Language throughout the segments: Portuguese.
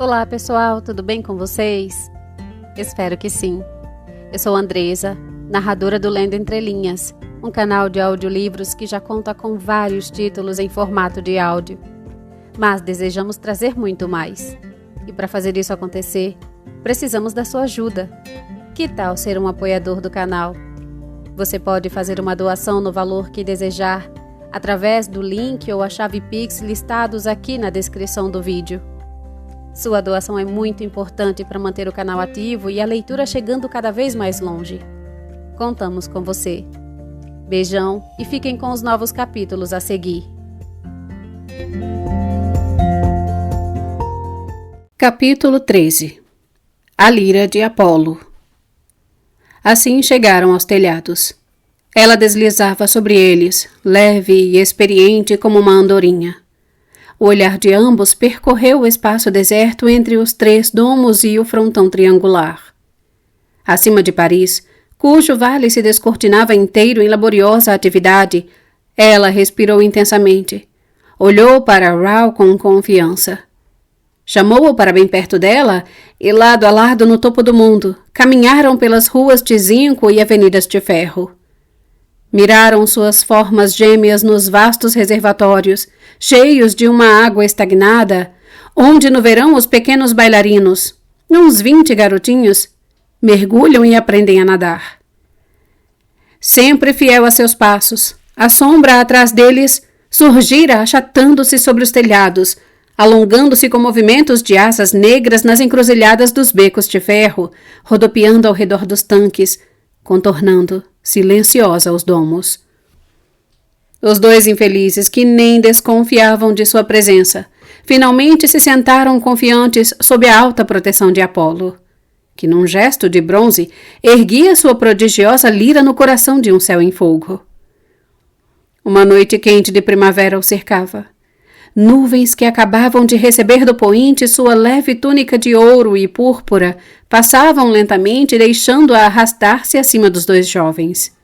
Olá pessoal, tudo bem com vocês? Espero que sim. Eu sou Andresa, narradora do Lendo Entre Linhas, um canal de audiolivros que já conta com vários títulos em formato de áudio. Mas desejamos trazer muito mais. E para fazer isso acontecer, precisamos da sua ajuda. Que tal ser um apoiador do canal? Você pode fazer uma doação no valor que desejar, através do link ou a chave Pix listados aqui na descrição do vídeo. Sua doação é muito importante para manter o canal ativo e a leitura chegando cada vez mais longe. Contamos com você. Beijão e fiquem com os novos capítulos a seguir. Capítulo 13. A Lira de Apolo. Assim chegaram aos telhados. Ela deslizava sobre eles, leve e experiente como uma andorinha. O olhar de ambos percorreu o espaço deserto entre os 3 domos e o frontão triangular. Acima de Paris, cujo vale se descortinava inteiro em laboriosa atividade, ela respirou intensamente. Olhou para Raoul com confiança. Chamou-o para bem perto dela e, lado a lado no topo do mundo, caminharam pelas ruas de zinco e avenidas de ferro. Miraram suas formas gêmeas nos vastos reservatórios, cheios de uma água estagnada, onde no verão os pequenos bailarinos, uns 20 garotinhos, mergulham e aprendem a nadar. Sempre fiel a seus passos, a sombra atrás deles surgira achatando-se sobre os telhados, alongando-se com movimentos de asas negras nas encruzilhadas dos becos de ferro, rodopiando ao redor dos tanques, contornando, silenciosa, os domos. Os 2 infelizes, que nem desconfiavam de sua presença, finalmente se sentaram confiantes sob a alta proteção de Apolo, que num gesto de bronze erguia sua prodigiosa lira no coração de um céu em fogo. Uma noite quente de primavera o cercava. Nuvens que acabavam de receber do poente sua leve túnica de ouro e púrpura passavam lentamente, deixando-a arrastar-se acima dos 2 jovens.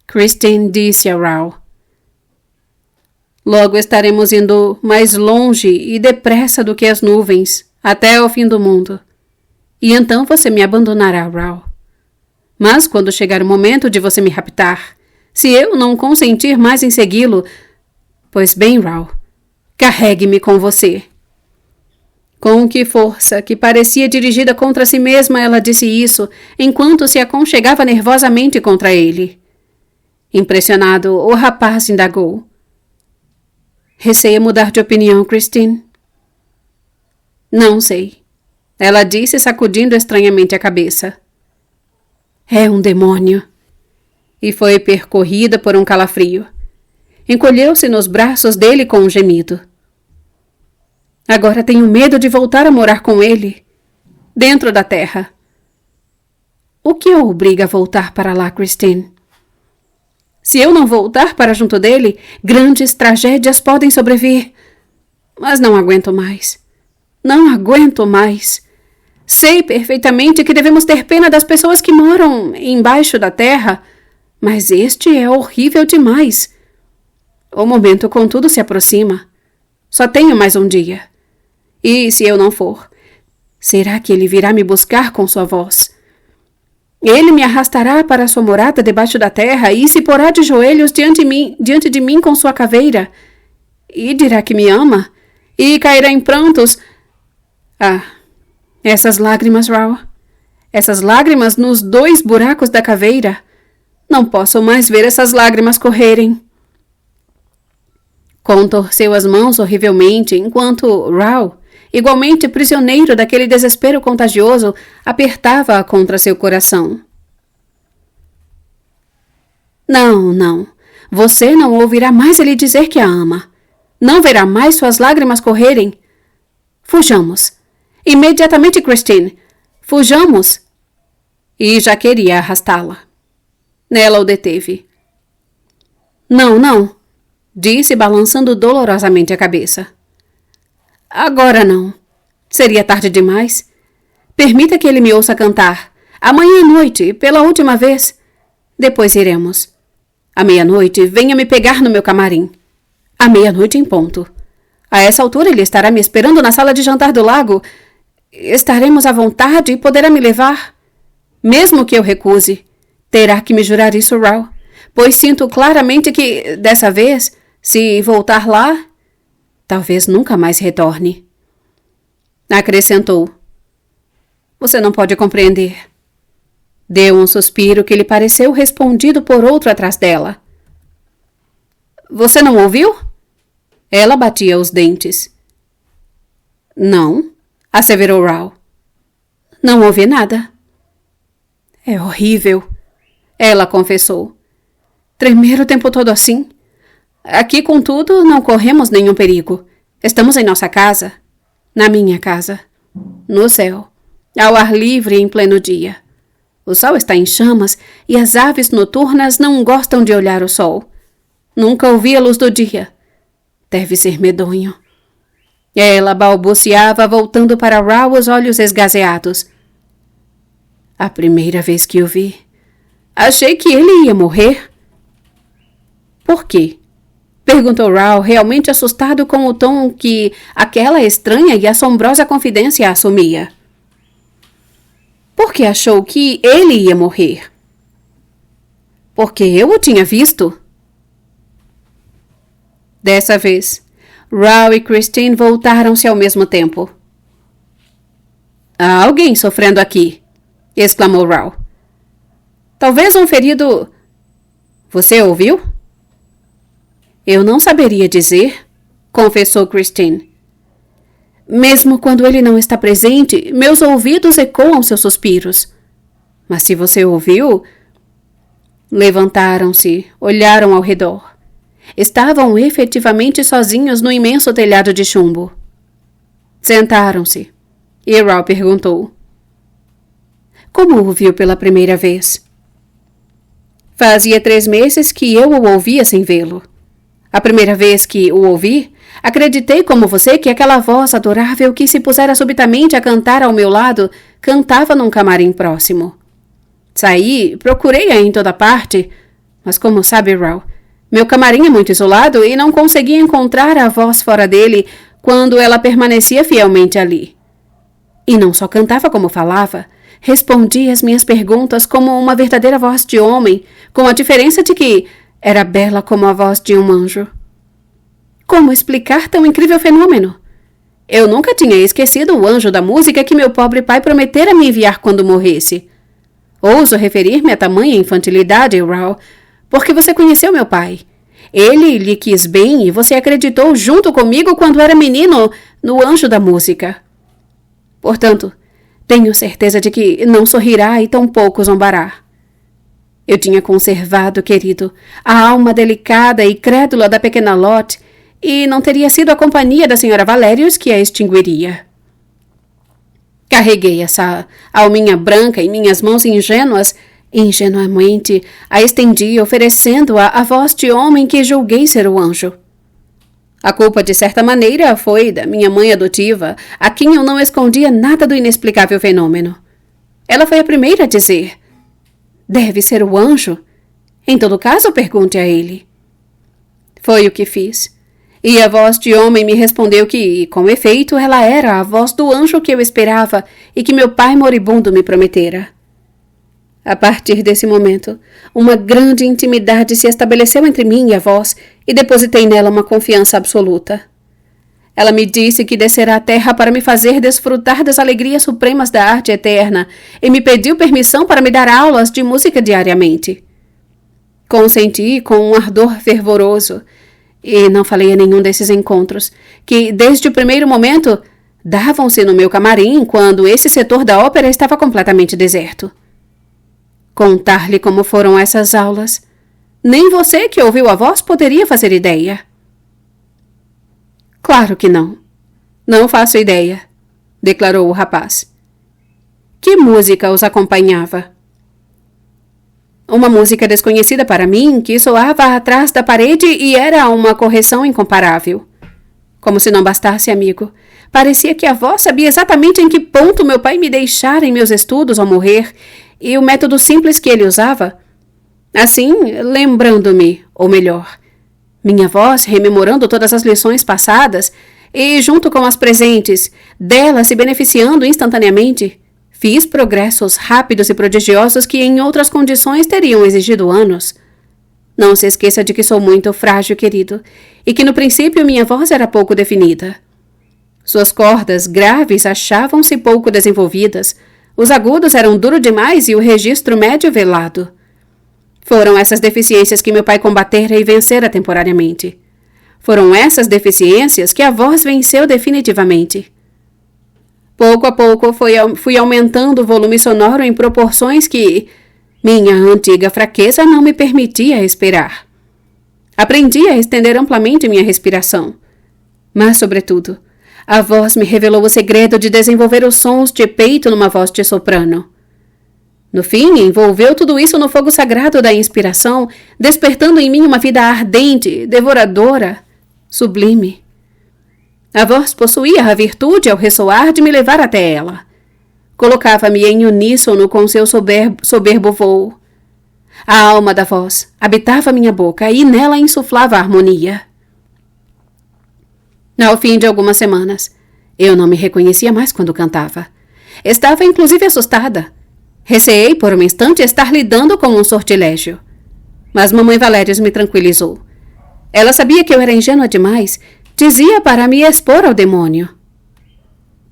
Christine disse a Raoul: "Logo estaremos indo mais longe e depressa do que as nuvens, até ao fim do mundo. E então você me abandonará, Raoul. Mas quando chegar o momento de você me raptar, se eu não consentir mais em segui-lo, pois bem, Raoul, carregue-me com você." Com que força, que parecia dirigida contra si mesma, ela disse isso, enquanto se aconchegava nervosamente contra ele. Impressionado, o rapaz indagou: "Receia mudar de opinião, Christine?" "Não sei," ela disse, sacudindo estranhamente a cabeça. "É um demônio." E foi percorrida por um calafrio. Encolheu-se nos braços dele com um gemido. "Agora tenho medo de voltar a morar com ele, dentro da terra." "O que o obriga a voltar para lá, Christine?" "Se eu não voltar para junto dele, grandes tragédias podem sobrevir. Mas não aguento mais. Não aguento mais. Sei perfeitamente que devemos ter pena das pessoas que moram embaixo da terra, mas este é horrível demais. O momento, contudo, se aproxima. Só tenho mais um dia. E se eu não for, será que ele virá me buscar com sua voz? Ele me arrastará para sua morada debaixo da terra e se porá de joelhos diante de mim com sua caveira, e dirá que me ama, e cairá em prantos. Ah, essas lágrimas, Raoul, essas lágrimas nos 2 buracos da caveira. Não posso mais ver essas lágrimas correrem." Contorceu as mãos horrivelmente, enquanto Raoul, igualmente prisioneiro daquele desespero contagioso, apertava-a contra seu coração. Não, não. Você não ouvirá mais ele dizer que a ama. Não verá mais suas lágrimas correrem. Fujamos. Imediatamente, Christine. Fujamos." E já queria arrastá-la. Ela o deteve. Não, não, disse, balançando dolorosamente a cabeça. "Agora não. Seria tarde demais. Permita que ele me ouça cantar. Amanhã à noite, pela última vez. Depois iremos. À meia-noite, venha me pegar no meu camarim. À meia-noite em ponto. A essa altura ele estará me esperando na sala de jantar do lago. Estaremos à vontade e poderá me levar. Mesmo que eu recuse, terá que me jurar isso, Raul, pois sinto claramente que, dessa vez, se voltar lá, talvez nunca mais retorne. Acrescentou. Você não pode compreender. Deu um suspiro que lhe pareceu respondido por outro atrás dela. Você não ouviu? Ela batia os dentes. Não, asseverou Raul. Não ouvi nada. É horrível, ela confessou. Tremer o tempo todo assim. Aqui, contudo, não corremos nenhum perigo. Estamos em nossa casa. Na minha casa. No céu. Ao ar livre em pleno dia. O sol está em chamas e as aves noturnas não gostam de olhar o sol. Nunca ouvi a luz do dia. Deve ser medonho. Ela balbuciava, voltando para Raul os olhos esgazeados. A primeira vez que o vi, achei que ele ia morrer. Por quê? Perguntou Raul, realmente assustado com o tom que aquela estranha e assombrosa confidência assumia. Porque achou que ele ia morrer. Porque eu o tinha visto. Dessa vez, Raul e Christine voltaram-se ao mesmo tempo. Há alguém sofrendo aqui, exclamou Raul. Talvez um ferido... Você ouviu? Eu não saberia dizer, confessou Christine. Mesmo quando ele não está presente, meus ouvidos ecoam seus suspiros. Mas se você ouviu... Levantaram-se, olharam ao redor. Estavam efetivamente sozinhos no imenso telhado de chumbo. Sentaram-se. E Raul perguntou. Como o viu pela primeira vez? Fazia 3 meses que eu o ouvia sem vê-lo. A primeira vez que o ouvi, acreditei como você que aquela voz adorável que se pusera subitamente a cantar ao meu lado, cantava num camarim próximo. Saí, procurei-a em toda parte, mas como sabe, Raul, meu camarim é muito isolado e não conseguia encontrar a voz fora dele quando ela permanecia fielmente ali. E não só cantava como falava, respondia às minhas perguntas como uma verdadeira voz de homem, com a diferença de que era bela como a voz de um anjo. Como explicar tão incrível fenômeno? Eu nunca tinha esquecido o anjo da música que meu pobre pai prometera me enviar quando morresse. Ouso referir-me a tamanha infantilidade, Raul, porque você conheceu meu pai. Ele lhe quis bem e você acreditou junto comigo quando era menino no anjo da música. Portanto, tenho certeza de que não sorrirá e tampouco zombará. Eu tinha conservado, querido, a alma delicada e crédula da pequena Lot e não teria sido a companhia da senhora Valérios que a extinguiria. Carreguei essa alminha branca em minhas mãos ingênuas. Ingenuamente a estendi, oferecendo-a à voz de homem que julguei ser o anjo. A culpa, de certa maneira, foi da minha mãe adotiva, a quem eu não escondia nada do inexplicável fenômeno. Ela foi a primeira a dizer: deve ser o anjo. Em todo caso, pergunte a ele. Foi o que fiz. E a voz de homem me respondeu que, com efeito, ela era a voz do anjo que eu esperava e que meu pai moribundo me prometera. A partir desse momento, uma grande intimidade se estabeleceu entre mim e a voz e depositei nela uma confiança absoluta. Ela me disse que descerá à terra para me fazer desfrutar das alegrias supremas da arte eterna e me pediu permissão para me dar aulas de música diariamente. Consenti com um ardor fervoroso e não falei a nenhum desses encontros, que desde o primeiro momento davam-se no meu camarim quando esse setor da ópera estava completamente deserto. Contar-lhe como foram essas aulas, nem você que ouviu a voz poderia fazer ideia. Claro que não. Não faço ideia, declarou o rapaz. Que música os acompanhava? Uma música desconhecida para mim, que soava atrás da parede e era uma correção incomparável. Como se não bastasse, amigo, parecia que a voz sabia exatamente em que ponto meu pai me deixara em meus estudos ao morrer e o método simples que ele usava. Assim, lembrando-me, ou melhor, minha voz, rememorando todas as lições passadas, e, junto com as presentes, dela se beneficiando instantaneamente, fiz progressos rápidos e prodigiosos que em outras condições teriam exigido anos. Não se esqueça de que sou muito frágil, querido, e que no princípio minha voz era pouco definida. Suas cordas graves achavam-se pouco desenvolvidas, os agudos eram duros demais e o registro médio velado. Foram essas deficiências que meu pai combatera e vencera temporariamente. Foram essas deficiências que a voz venceu definitivamente. Pouco a pouco fui aumentando o volume sonoro em proporções que minha antiga fraqueza não me permitia respirar. Aprendi a estender amplamente minha respiração. Mas, sobretudo, a voz me revelou o segredo de desenvolver os sons de peito numa voz de soprano. No fim, envolveu tudo isso no fogo sagrado da inspiração, despertando em mim uma vida ardente, devoradora, sublime. A voz possuía a virtude, ao ressoar, de me levar até ela. Colocava-me em uníssono com seu soberbo vôo. A alma da voz habitava minha boca e nela insuflava a harmonia. Ao fim de algumas semanas, eu não me reconhecia mais quando cantava. Estava inclusive assustada. Receei por um instante estar lidando com um sortilégio. Mas mamãe Valérios me tranquilizou. Ela sabia que eu era ingênua demais, dizia para me expor ao demônio.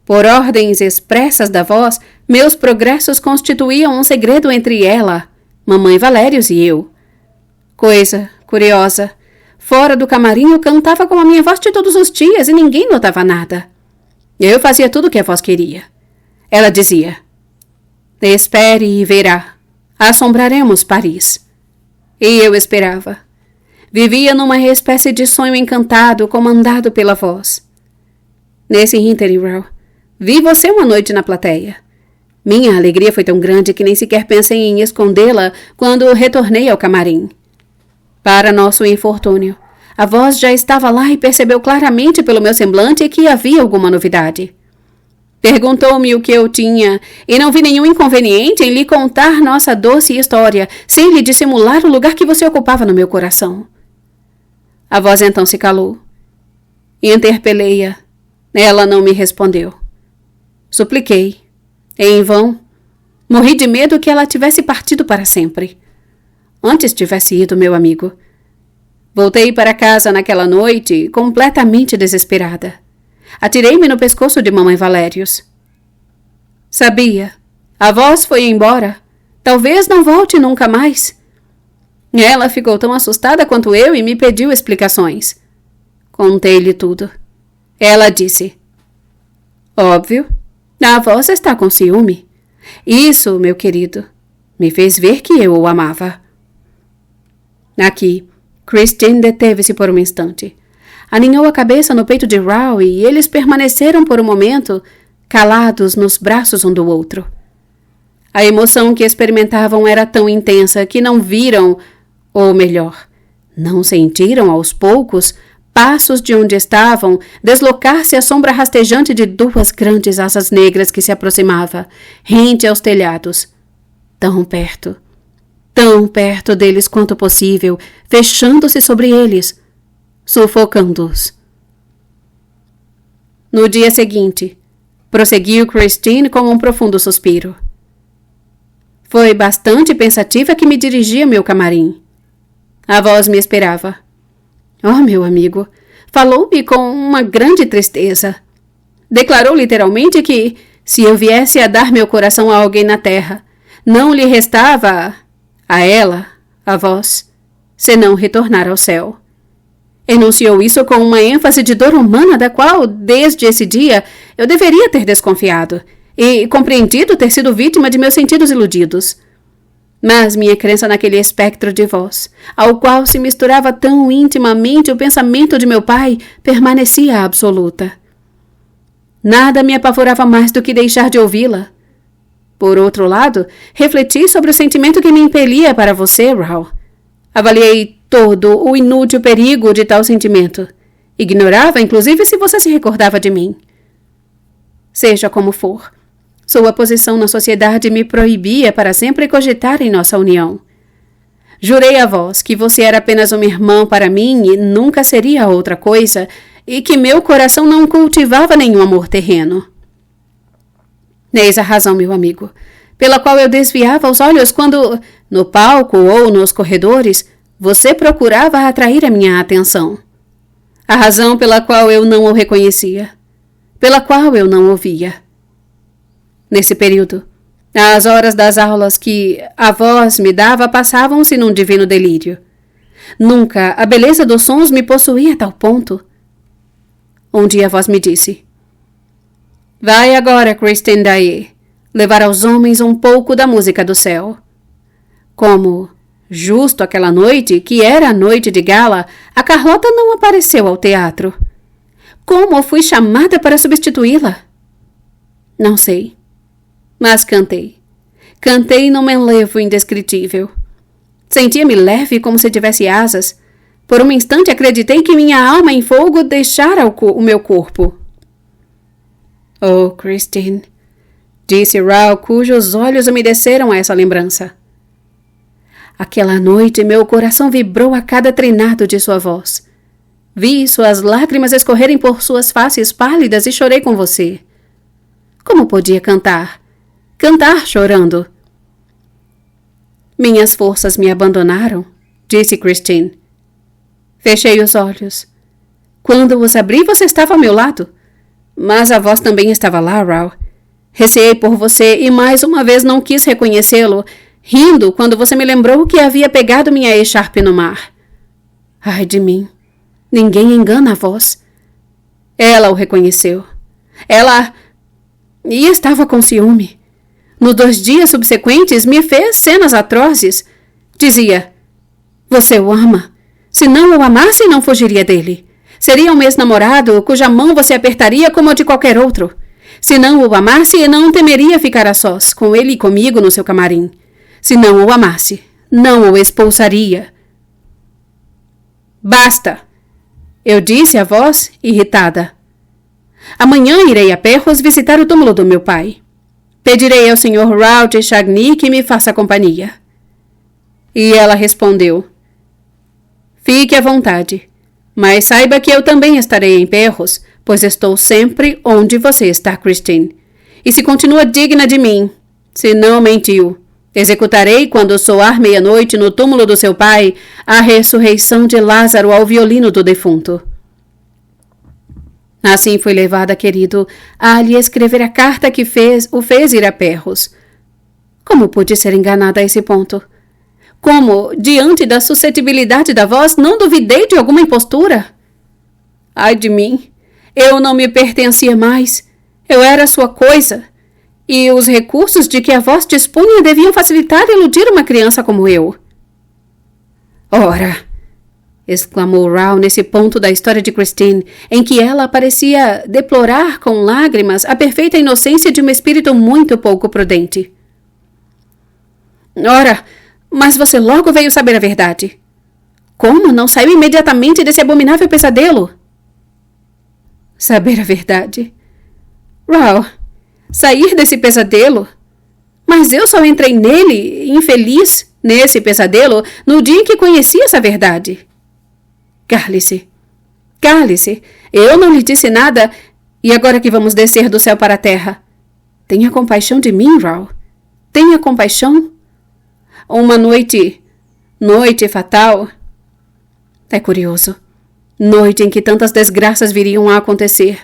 Por ordens expressas da voz, meus progressos constituíam um segredo entre ela, mamãe Valérios e eu. Coisa curiosa. Fora do camarim eu cantava com a minha voz de todos os dias e ninguém notava nada. Eu fazia tudo o que a voz queria. Ela dizia: espere e verá. Assombraremos Paris. E eu esperava. Vivia numa espécie de sonho encantado comandado pela voz. Nesse ínterim, Raul, vi você uma noite na plateia. Minha alegria foi tão grande que nem sequer pensei em escondê-la quando retornei ao camarim. Para nosso infortúnio, a voz já estava lá e percebeu claramente pelo meu semblante que havia alguma novidade. Perguntou-me o que eu tinha e não vi nenhum inconveniente em lhe contar nossa doce história, sem lhe dissimular o lugar que você ocupava no meu coração. A voz então se calou. Interpelei-a. Ela não me respondeu. Supliquei. Em vão. Morri de medo que ela tivesse partido para sempre. Antes tivesse ido, meu amigo. Voltei para casa naquela noite, completamente desesperada. Atirei-me no pescoço de mamãe Valérios. Sabia. A voz foi embora. Talvez não volte nunca mais. Ela ficou tão assustada quanto eu e me pediu explicações. Contei-lhe tudo. Ela disse: óbvio, a voz está com ciúme. Isso, meu querido, me fez ver que eu o amava. Aqui, Christine deteve-se por um instante. Aninhou a cabeça no peito de Raul e eles permaneceram por um momento calados nos braços um do outro. A emoção que experimentavam era tão intensa que não viram, ou melhor, não sentiram aos poucos, passos de onde estavam, deslocar-se a sombra rastejante de duas grandes asas negras que se aproximava, rente aos telhados. Tão perto deles quanto possível, fechando-se sobre eles, sufocando-os. No dia seguinte, prosseguiu Christine com um profundo suspiro. Foi bastante pensativa que me dirigi ao meu camarim. A voz me esperava. Oh, meu amigo, falou-me com uma grande tristeza. Declarou literalmente que, se eu viesse a dar meu coração a alguém na terra, não lhe restava a ela, a voz, senão retornar ao céu. Enunciou isso com uma ênfase de dor humana da qual, desde esse dia, eu deveria ter desconfiado e compreendido ter sido vítima de meus sentidos iludidos. Mas minha crença naquele espectro de voz, ao qual se misturava tão intimamente o pensamento de meu pai, permanecia absoluta. Nada me apavorava mais do que deixar de ouvi-la. Por outro lado, refleti sobre o sentimento que me impelia para você, Raul. Avaliei todo o inútil perigo de tal sentimento. Ignorava, inclusive, se você se recordava de mim. Seja como for, sua posição na sociedade me proibia para sempre cogitar em nossa união. Jurei a vós que você era apenas uma irmã para mim e nunca seria outra coisa, e que meu coração não cultivava nenhum amor terreno. Eis a razão, meu amigo, pela qual eu desviava os olhos quando, no palco ou nos corredores, você procurava atrair a minha atenção. A razão pela qual eu não o reconhecia, pela qual eu não o via. Nesse período, as horas das aulas que a voz me dava passavam-se num divino delírio. Nunca a beleza dos sons me possuía a tal ponto. Um dia a voz me disse: vai agora, Christine Daae, levar aos homens um pouco da música do céu. Como, justo aquela noite, que era a noite de gala, a Carlota não apareceu ao teatro. Como fui chamada para substituí-la? Não sei. Mas cantei. Cantei num enlevo indescritível. Sentia-me leve como se tivesse asas. Por um instante acreditei que minha alma em fogo deixara o meu corpo. Oh, Christine, disse Raoul, cujos olhos umedeceram a essa lembrança. Aquela noite meu coração vibrou a cada trinado de sua voz. Vi suas lágrimas escorrerem por suas faces pálidas e chorei com você. Como podia cantar? Cantar chorando. Minhas forças me abandonaram, disse Christine. Fechei os olhos. Quando os abri, você estava ao meu lado. Mas a voz também estava lá, Raoul. Receei por você e mais uma vez não quis reconhecê-lo, rindo quando você me lembrou que havia pegado minha echarpe no mar. Ai de mim. Ninguém engana a voz. Ela o reconheceu. Ela... E estava com ciúme. Nos 2 dias subsequentes me fez cenas atrozes. Dizia: você o ama. Se não o amasse, não fugiria dele. Seria um ex-namorado cuja mão você apertaria como a de qualquer outro. Se não o amasse, não temeria ficar a sós, com ele e comigo no seu camarim. Se não o amasse, não o expulsaria. Basta! Eu disse à voz, irritada. Amanhã irei a Perros visitar o túmulo do meu pai. Pedirei ao Sr. Raoul de Chagny que me faça companhia. E ela respondeu: fique à vontade, mas saiba que eu também estarei em Perros, pois estou sempre onde você está, Christine. E se continua digna de mim, se não mentiu, executarei quando soar 00:30 no túmulo do seu pai a ressurreição de Lázaro ao violino do defunto. Assim fui levada, querido, a lhe escrever a carta que o fez ir a Perros. Como pude ser enganada a esse ponto? Como, diante da suscetibilidade da voz, não duvidei de alguma impostura? Ai de mim! Eu não me pertencia mais. Eu era sua coisa. E os recursos de que a voz dispunha deviam facilitar e iludir uma criança como eu. Ora! Exclamou Raoul nesse ponto da história de Christine, em que ela parecia deplorar com lágrimas a perfeita inocência de um espírito muito pouco prudente. Ora, mas você logo veio saber a verdade. Como não saiu imediatamente desse abominável pesadelo? Saber a verdade? Raoul, sair desse pesadelo? Mas eu só entrei nele, infeliz, nesse pesadelo, no dia em que conheci essa verdade. Cale-se. Cale-se. Eu não lhe disse nada, e agora que vamos descer do céu para a terra. Tenha compaixão de mim, Raoul. Tenha compaixão. Uma noite fatal. É curioso. Noite em que tantas desgraças viriam a acontecer.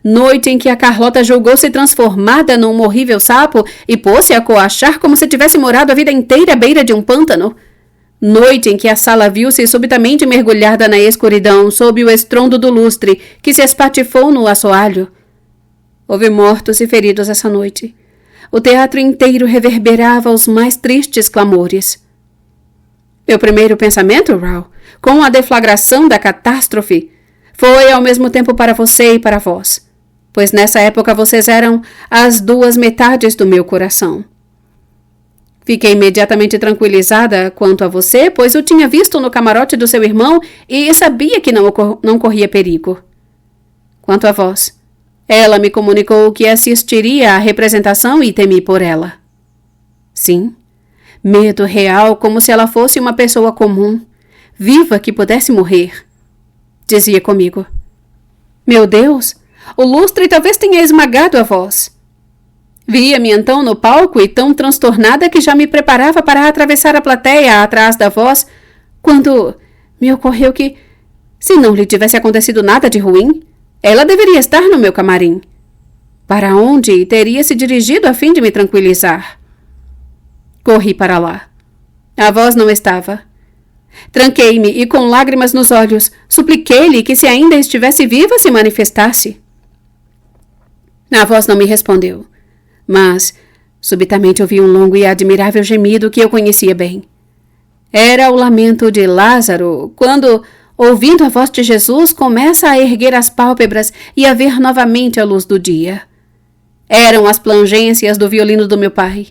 Noite em que a Carlota julgou-se transformada num horrível sapo e pôs-se a coachar como se tivesse morado a vida inteira à beira de um pântano. Noite em que a sala viu-se subitamente mergulhada na escuridão sob o estrondo do lustre que se espatifou no assoalho. Houve mortos e feridos essa noite. O teatro inteiro reverberava os mais tristes clamores. Meu primeiro pensamento, Raoul, com a deflagração da catástrofe, foi ao mesmo tempo para você e para vós, pois nessa época vocês eram as 2 metades do meu coração. Fiquei imediatamente tranquilizada quanto a você, pois o tinha visto no camarote do seu irmão e sabia que não corria perigo. Quanto a vós, ela me comunicou que assistiria à representação e temi por ela. Sim, medo real, como se ela fosse uma pessoa comum, viva que pudesse morrer. Dizia comigo: Meu Deus! O lustre talvez tenha esmagado a voz. Via-me então no palco e tão transtornada que já me preparava para atravessar a plateia atrás da voz, quando me ocorreu que, se não lhe tivesse acontecido nada de ruim, ela deveria estar no meu camarim, para onde teria se dirigido a fim de me tranquilizar. Corri para lá. A voz não estava. Tranquei-me e, com lágrimas nos olhos, supliquei-lhe que, se ainda estivesse viva, se manifestasse. A voz não me respondeu, mas subitamente ouvi um longo e admirável gemido que eu conhecia bem. Era o lamento de Lázaro, quando, ouvindo a voz de Jesus, começa a erguer as pálpebras e a ver novamente a luz do dia. Eram as plangências do violino do meu pai.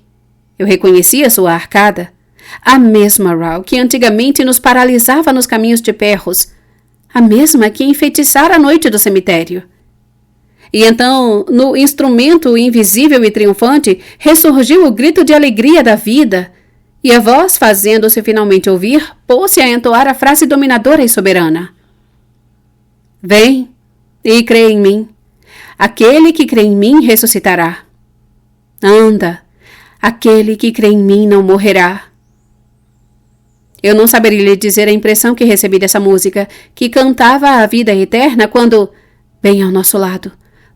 Eu reconhecia sua arcada, a mesma Raul que antigamente nos paralisava nos caminhos de Perros, a mesma que enfeitiçara a noite do cemitério. E então, no instrumento invisível e triunfante, ressurgiu o grito de alegria da vida, e a voz, fazendo-se finalmente ouvir, pôs-se a entoar a frase dominadora e soberana. Vem e crê em mim. Aquele que crê em mim ressuscitará. Anda, aquele que crê em mim não morrerá. Eu não saberia lhe dizer a impressão que recebi dessa música, que cantava a vida eterna quando, bem ao nosso lado,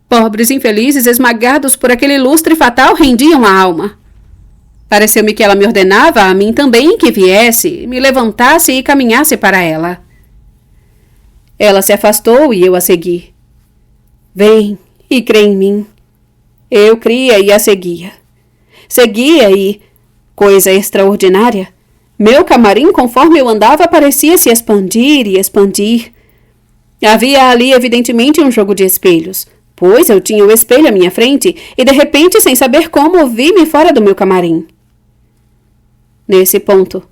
pobres infelizes esmagados por aquele lustre fatal rendiam a alma. Pareceu-me que ela me ordenava a mim também que viesse, me levantasse e caminhasse para ela. Ela se afastou e eu a segui. Vem e crê em mim. Eu cria e a seguia. Seguia e, coisa extraordinária, meu camarim, conforme eu andava, parecia se expandir e expandir. Havia ali evidentemente um jogo de espelhos, pois eu tinha o espelho à minha frente e, de repente, sem saber como, vi-me fora do meu camarim. Nesse ponto,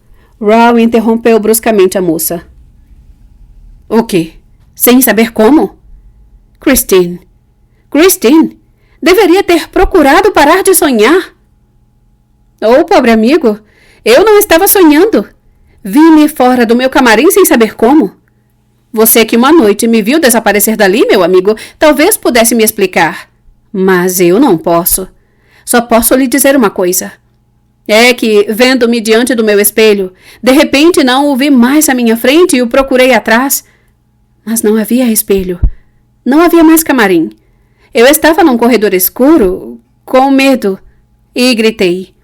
Raul interrompeu bruscamente a moça. O quê? Sem saber como? Christine, deveria ter procurado parar de sonhar. Oh, pobre amigo, eu não estava sonhando. Vi-me fora do meu camarim sem saber como. Você que uma noite me viu desaparecer dali, meu amigo, talvez pudesse me explicar. Mas eu não posso. Só posso lhe dizer uma coisa. É que, vendo-me diante do meu espelho, de repente não o vi mais à minha frente e o procurei atrás. Mas não havia espelho. Não havia mais camarim. Eu estava num corredor escuro, com medo, e gritei.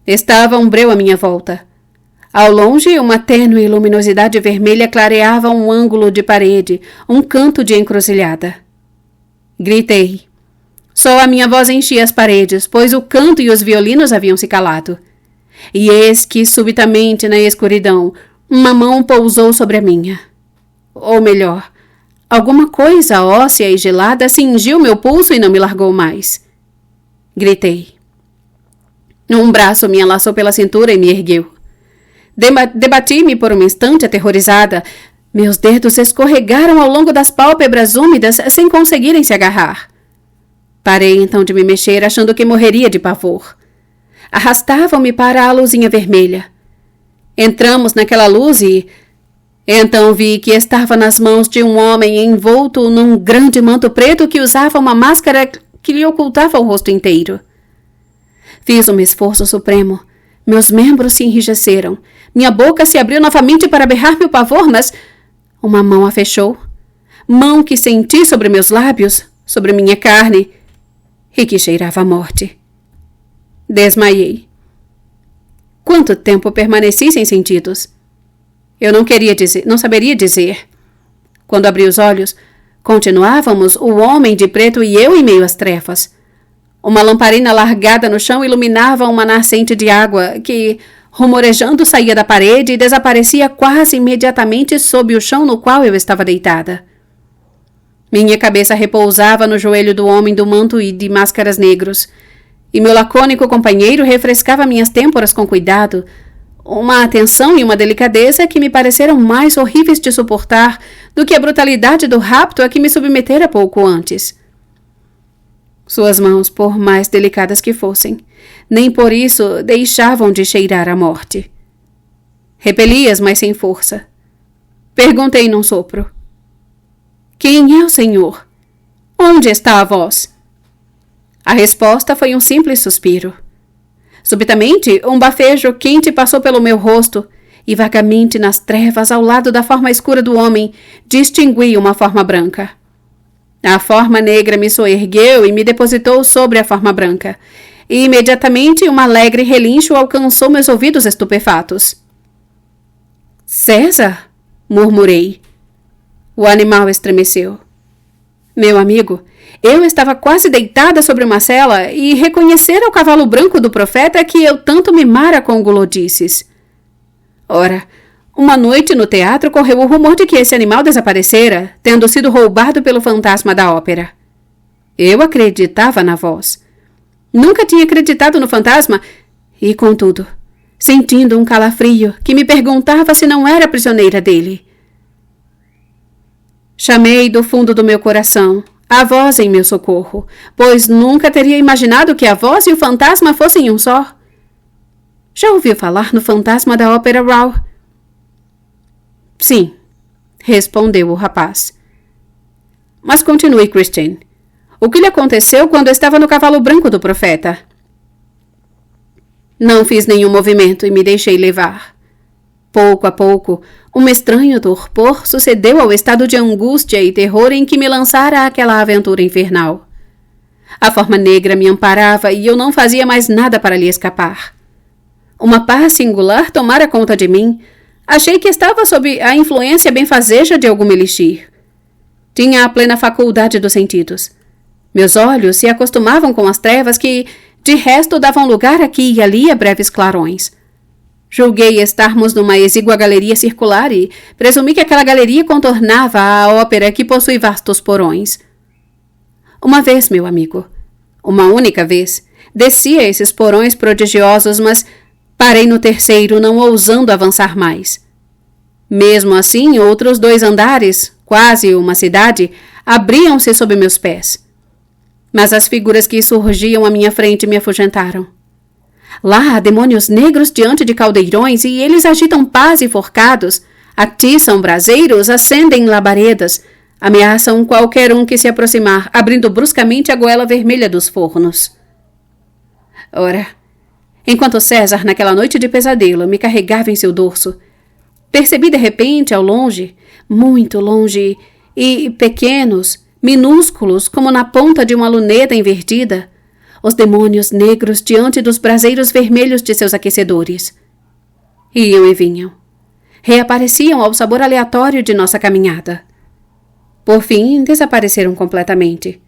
Estava um breu à minha volta. Ao longe, uma tênue luminosidade vermelha clareava um ângulo de parede, um canto de encruzilhada. Gritei. Só a minha voz enchia as paredes, pois o canto e os violinos haviam se calado. E eis que, subitamente, na escuridão, uma mão pousou sobre a minha. Ou melhor, alguma coisa óssea e gelada cingiu meu pulso e não me largou mais. Gritei. Um braço me enlaçou pela cintura e me ergueu. Debati-me por um instante aterrorizada. Meus dedos escorregaram ao longo das pálpebras úmidas sem conseguirem se agarrar. Parei então de me mexer, achando que morreria de pavor. Arrastavam-me para a luzinha vermelha. Entramos naquela luz e... Então vi que estava nas mãos de um homem envolto num grande manto preto que usava uma máscara que lhe ocultava o rosto inteiro. Fiz um esforço supremo. Meus membros se enrijeceram. Minha boca se abriu novamente para berrar meu pavor, mas uma mão a fechou. Mão que senti sobre meus lábios, sobre minha carne, e que cheirava a morte. Desmaiei. Quanto tempo permaneci sem sentidos? Eu não saberia dizer. Quando abri os olhos, continuávamos o homem de preto e eu em meio às trevas. Uma lamparina largada no chão iluminava uma nascente de água que, rumorejando, saía da parede e desaparecia quase imediatamente sob o chão no qual eu estava deitada. Minha cabeça repousava no joelho do homem do manto e de máscaras negros, e meu lacônico companheiro refrescava minhas têmporas com cuidado, uma atenção e uma delicadeza que me pareceram mais horríveis de suportar do que a brutalidade do rapto a que me submetera pouco antes. Suas mãos, por mais delicadas que fossem, nem por isso deixavam de cheirar a morte. Repeli-as, mas sem força. Perguntei num sopro. Quem é o senhor? Onde está a voz? A resposta foi um simples suspiro. Subitamente, um bafejo quente passou pelo meu rosto e vagamente nas trevas, ao lado da forma escura do homem, distingui uma forma branca. A forma negra me soergueu e me depositou sobre a forma branca, e imediatamente um alegre relincho alcançou meus ouvidos estupefatos. César? Murmurei. O animal estremeceu. Meu amigo, eu estava quase deitada sobre uma sela e reconhecera o cavalo branco do profeta que eu tanto mimara com gulodices. Ora, uma noite no teatro correu o rumor de que esse animal desaparecera, tendo sido roubado pelo fantasma da ópera. Eu acreditava na voz. Nunca tinha acreditado no fantasma e, contudo, sentindo um calafrio que me perguntava se não era prisioneira dele. Chamei do fundo do meu coração a voz em meu socorro, pois nunca teria imaginado que a voz e o fantasma fossem um só. Já ouviu falar no fantasma da ópera Rao? Sim, respondeu o rapaz. Mas continue, Christine. O que lhe aconteceu quando estava no cavalo branco do profeta? Não fiz nenhum movimento e me deixei levar. Pouco a pouco, um estranho torpor sucedeu ao estado de angústia e terror em que me lançara aquela aventura infernal. A forma negra me amparava e eu não fazia mais nada para lhe escapar. Uma paz singular tomara conta de mim. Achei que estava sob a influência benfazeja de algum elixir. Tinha a plena faculdade dos sentidos. Meus olhos se acostumavam com as trevas que, de resto, davam lugar aqui e ali a breves clarões. Julguei estarmos numa exígua galeria circular e presumi que aquela galeria contornava a ópera que possui vastos porões. Uma vez, meu amigo, uma única vez, desci a esses porões prodigiosos, mas parei no terceiro, não ousando avançar mais. Mesmo assim, outros 2 andares, quase uma cidade, abriam-se sob meus pés. Mas as figuras que surgiam à minha frente me afugentaram. Lá há demônios negros diante de caldeirões e eles agitam pás e forcados, atiçam braseiros, acendem labaredas, ameaçam qualquer um que se aproximar, abrindo bruscamente a goela vermelha dos fornos. Ora, enquanto César, naquela noite de pesadelo, me carregava em seu dorso, percebi de repente, ao longe, muito longe, e pequenos, minúsculos, como na ponta de uma luneta invertida, os demônios negros diante dos braseiros vermelhos de seus aquecedores. Iam e vinham. Reapareciam ao sabor aleatório de nossa caminhada. Por fim, desapareceram completamente.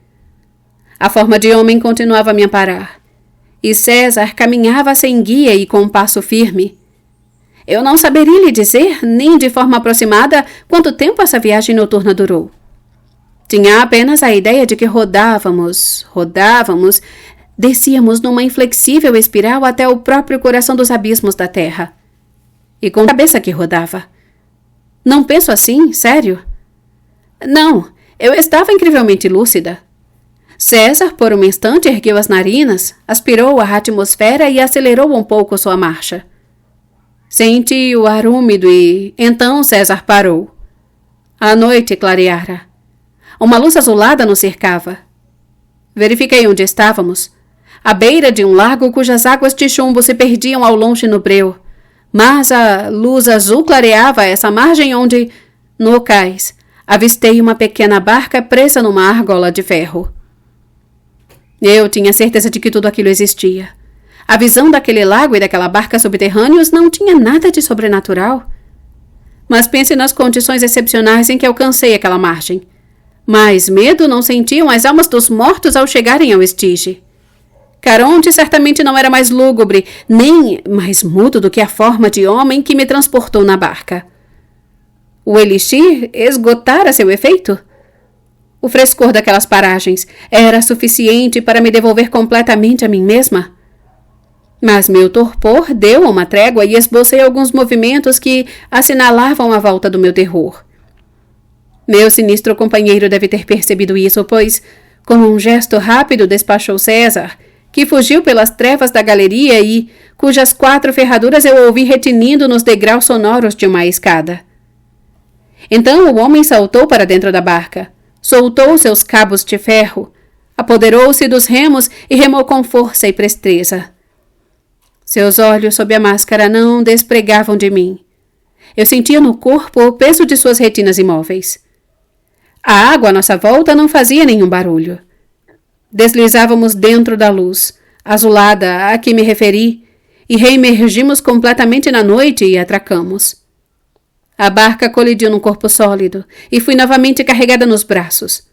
A forma de homem continuava a me amparar, e César caminhava sem guia e com um passo firme. Eu não saberia lhe dizer, nem de forma aproximada, quanto tempo essa viagem noturna durou. Tinha apenas a ideia de que rodávamos, descíamos numa inflexível espiral até o próprio coração dos abismos da terra. E com a cabeça que rodava. Não penso assim, sério? Não, eu estava incrivelmente lúcida. César, por um instante, ergueu as narinas, aspirou a atmosfera e acelerou um pouco sua marcha. Senti o ar úmido e, então, César parou. A noite clareara. Uma luz azulada nos cercava. Verifiquei onde estávamos. À beira de um lago cujas águas de chumbo se perdiam ao longe no breu. Mas a luz azul clareava essa margem onde, no cais, avistei uma pequena barca presa numa argola de ferro. Eu tinha certeza de que tudo aquilo existia. A visão daquele lago e daquela barca subterrâneos não tinha nada de sobrenatural. Mas pense nas condições excepcionais em que alcancei aquela margem. Mais medo não sentiam as almas dos mortos ao chegarem ao estige. Caronte certamente não era mais lúgubre, nem mais mudo do que a forma de homem que me transportou na barca. O elixir esgotara seu efeito? O frescor daquelas paragens era suficiente para me devolver completamente a mim mesma? Mas meu torpor deu uma trégua e esbocei alguns movimentos que assinalavam a volta do meu terror. Meu sinistro companheiro deve ter percebido isso, pois, com um gesto rápido, despachou César, que fugiu pelas trevas da galeria e cujas 4 ferraduras eu ouvi retinindo nos degraus sonoros de uma escada. Então o homem saltou para dentro da barca, Soltou seus cabos de ferro, apoderou-se dos remos e remou com força e presteza. Seus olhos sob a máscara não despregavam de mim. Eu sentia no corpo o peso de suas retinas imóveis. A água à nossa volta não fazia nenhum barulho. Deslizávamos dentro da luz, azulada a que me referi, e reemergimos completamente na noite e atracamos. A barca colidiu num corpo sólido e fui novamente carregada nos braços.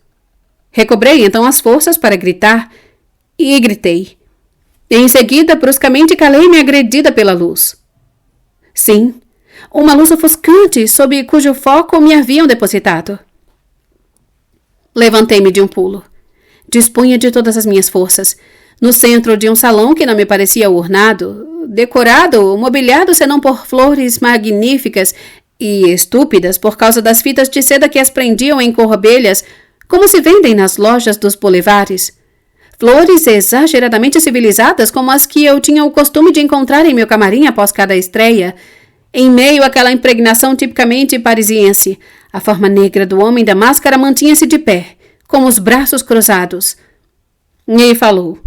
Recobrei então as forças para gritar e gritei. E em seguida, bruscamente, calei-me agredida pela luz. Sim, uma luz ofuscante sob cujo foco me haviam depositado. Levantei-me de um pulo. Dispunha de todas as minhas forças, no centro de um salão que não me parecia ornado, decorado, mobiliado senão por flores magníficas e estúpidas por causa das fitas de seda que as prendiam em corabelhas, como se vendem nas lojas dos boulevares. Flores exageradamente civilizadas como as que eu tinha o costume de encontrar em meu camarim após cada estreia. Em meio àquela impregnação tipicamente parisiense, a forma negra do homem da máscara mantinha-se de pé, com os braços cruzados. E falou.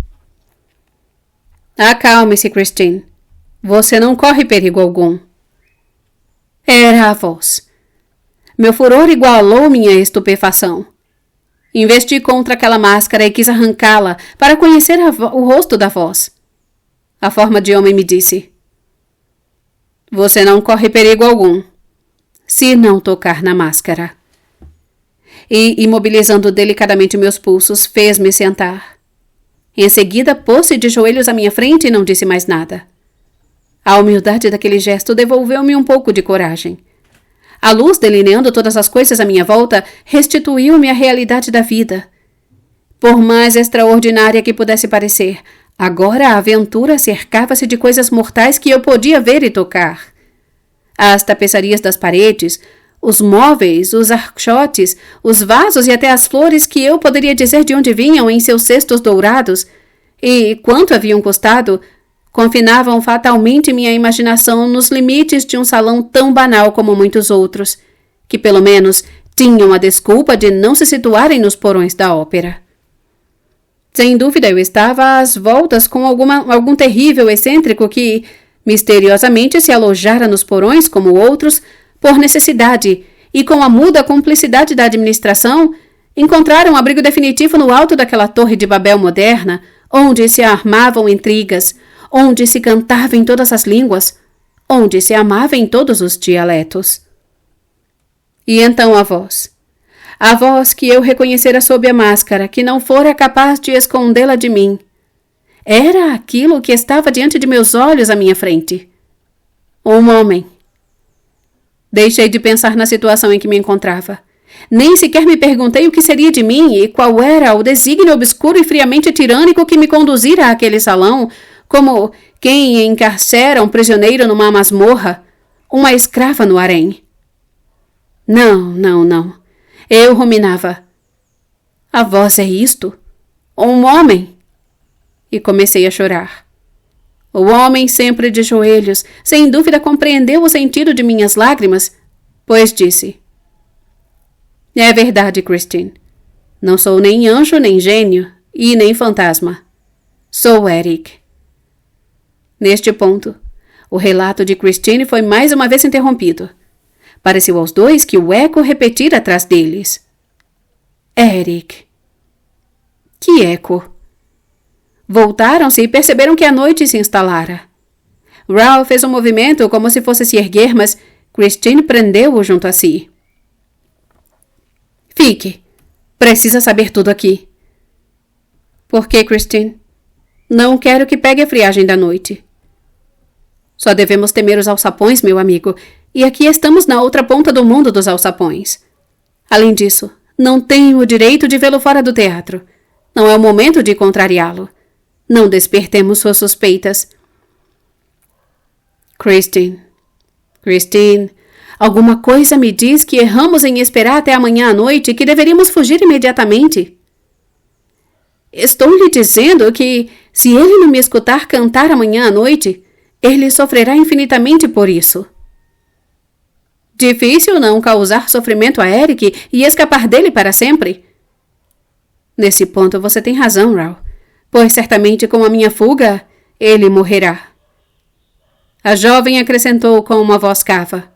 Acalme-se, Christine. Você não corre perigo algum. Era a voz. Meu furor igualou minha estupefação. Investi contra aquela máscara e quis arrancá-la para conhecer o rosto da voz. A forma de homem me disse. Você não corre perigo algum, se não tocar na máscara. E, imobilizando delicadamente meus pulsos, fez-me sentar. Em seguida, pôs-se de joelhos à minha frente e não disse mais nada. A humildade daquele gesto devolveu-me um pouco de coragem. A luz, delineando todas as coisas à minha volta, restituiu-me a realidade da vida. Por mais extraordinária que pudesse parecer, agora a aventura cercava-se de coisas mortais que eu podia ver e tocar. As tapeçarias das paredes, os móveis, os archotes, os vasos e até as flores que eu poderia dizer de onde vinham em seus cestos dourados, e quanto haviam custado, confinavam fatalmente minha imaginação nos limites de um salão tão banal como muitos outros, que pelo menos tinham a desculpa de não se situarem nos porões da ópera. Sem dúvida eu estava às voltas com algum terrível excêntrico que, misteriosamente, se alojara nos porões como outros, por necessidade, e com a muda cumplicidade da administração, encontraram abrigo definitivo no alto daquela torre de Babel moderna, onde se armavam intrigas, onde se cantava em todas as línguas, onde se amava em todos os dialetos. E então a voz que eu reconhecera sob a máscara, que não fora capaz de escondê-la de mim. Era aquilo que estava diante de meus olhos à minha frente. Um homem. Deixei de pensar na situação em que me encontrava. Nem sequer me perguntei o que seria de mim e qual era o desígnio obscuro e friamente tirânico que me conduzira àquele salão, como quem encarcera um prisioneiro numa masmorra, uma escrava no harém. Não. Eu ruminava. A voz é isto? Um homem? E comecei a chorar. O homem, sempre de joelhos, sem dúvida compreendeu o sentido de minhas lágrimas, pois disse: É verdade, Christine. Não sou nem anjo, nem gênio, e nem fantasma. Sou Eric. Neste ponto, o relato de Christine foi mais uma vez interrompido. Pareceu aos dois que o eco repetira atrás deles. Eric. Que eco? Voltaram-se e perceberam que a noite se instalara. Ralph fez um movimento como se fosse se erguer, mas Christine prendeu-o junto a si. Fique. Precisa saber tudo aqui. Por que, Christine? Não quero que pegue a friagem da noite. Só devemos temer os alçapões, meu amigo, e aqui estamos na outra ponta do mundo dos alçapões. Além disso, não tenho o direito de vê-lo fora do teatro. Não é o momento de contrariá-lo. Não despertemos suas suspeitas. Christine, alguma coisa me diz que erramos em esperar até amanhã à noite e que deveríamos fugir imediatamente. Estou lhe dizendo que, se ele não me escutar cantar amanhã à noite, ele sofrerá infinitamente por isso. Difícil não causar sofrimento a Eric e escapar dele para sempre. Nesse ponto você tem razão, Raul, pois certamente com a minha fuga, ele morrerá. A jovem acrescentou com uma voz cava.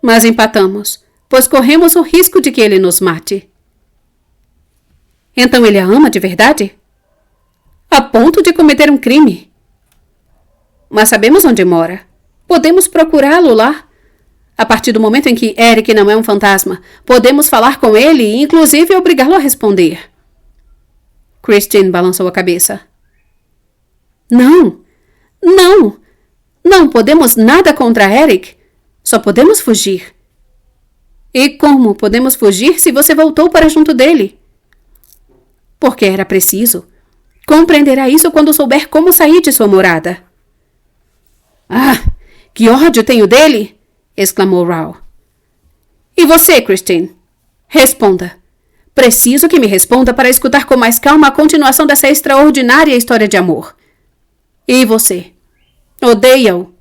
Mas empatamos, pois corremos o risco de que ele nos mate. Então ele a ama de verdade? A ponto de cometer um crime? Mas sabemos onde mora. Podemos procurá-lo lá. A partir do momento em que Eric não é um fantasma, podemos falar com ele e inclusive obrigá-lo a responder. Christine balançou a cabeça. Não! Não! Não podemos nada contra Eric. Só podemos fugir. E como podemos fugir se você voltou para junto dele? Porque era preciso. Compreenderá isso quando souber como sair de sua morada. Ah, que ódio tenho dele! Exclamou Raul. E você, Christine? Responda. Preciso que me responda para escutar com mais calma a continuação dessa extraordinária história de amor. E você? Odeia-o?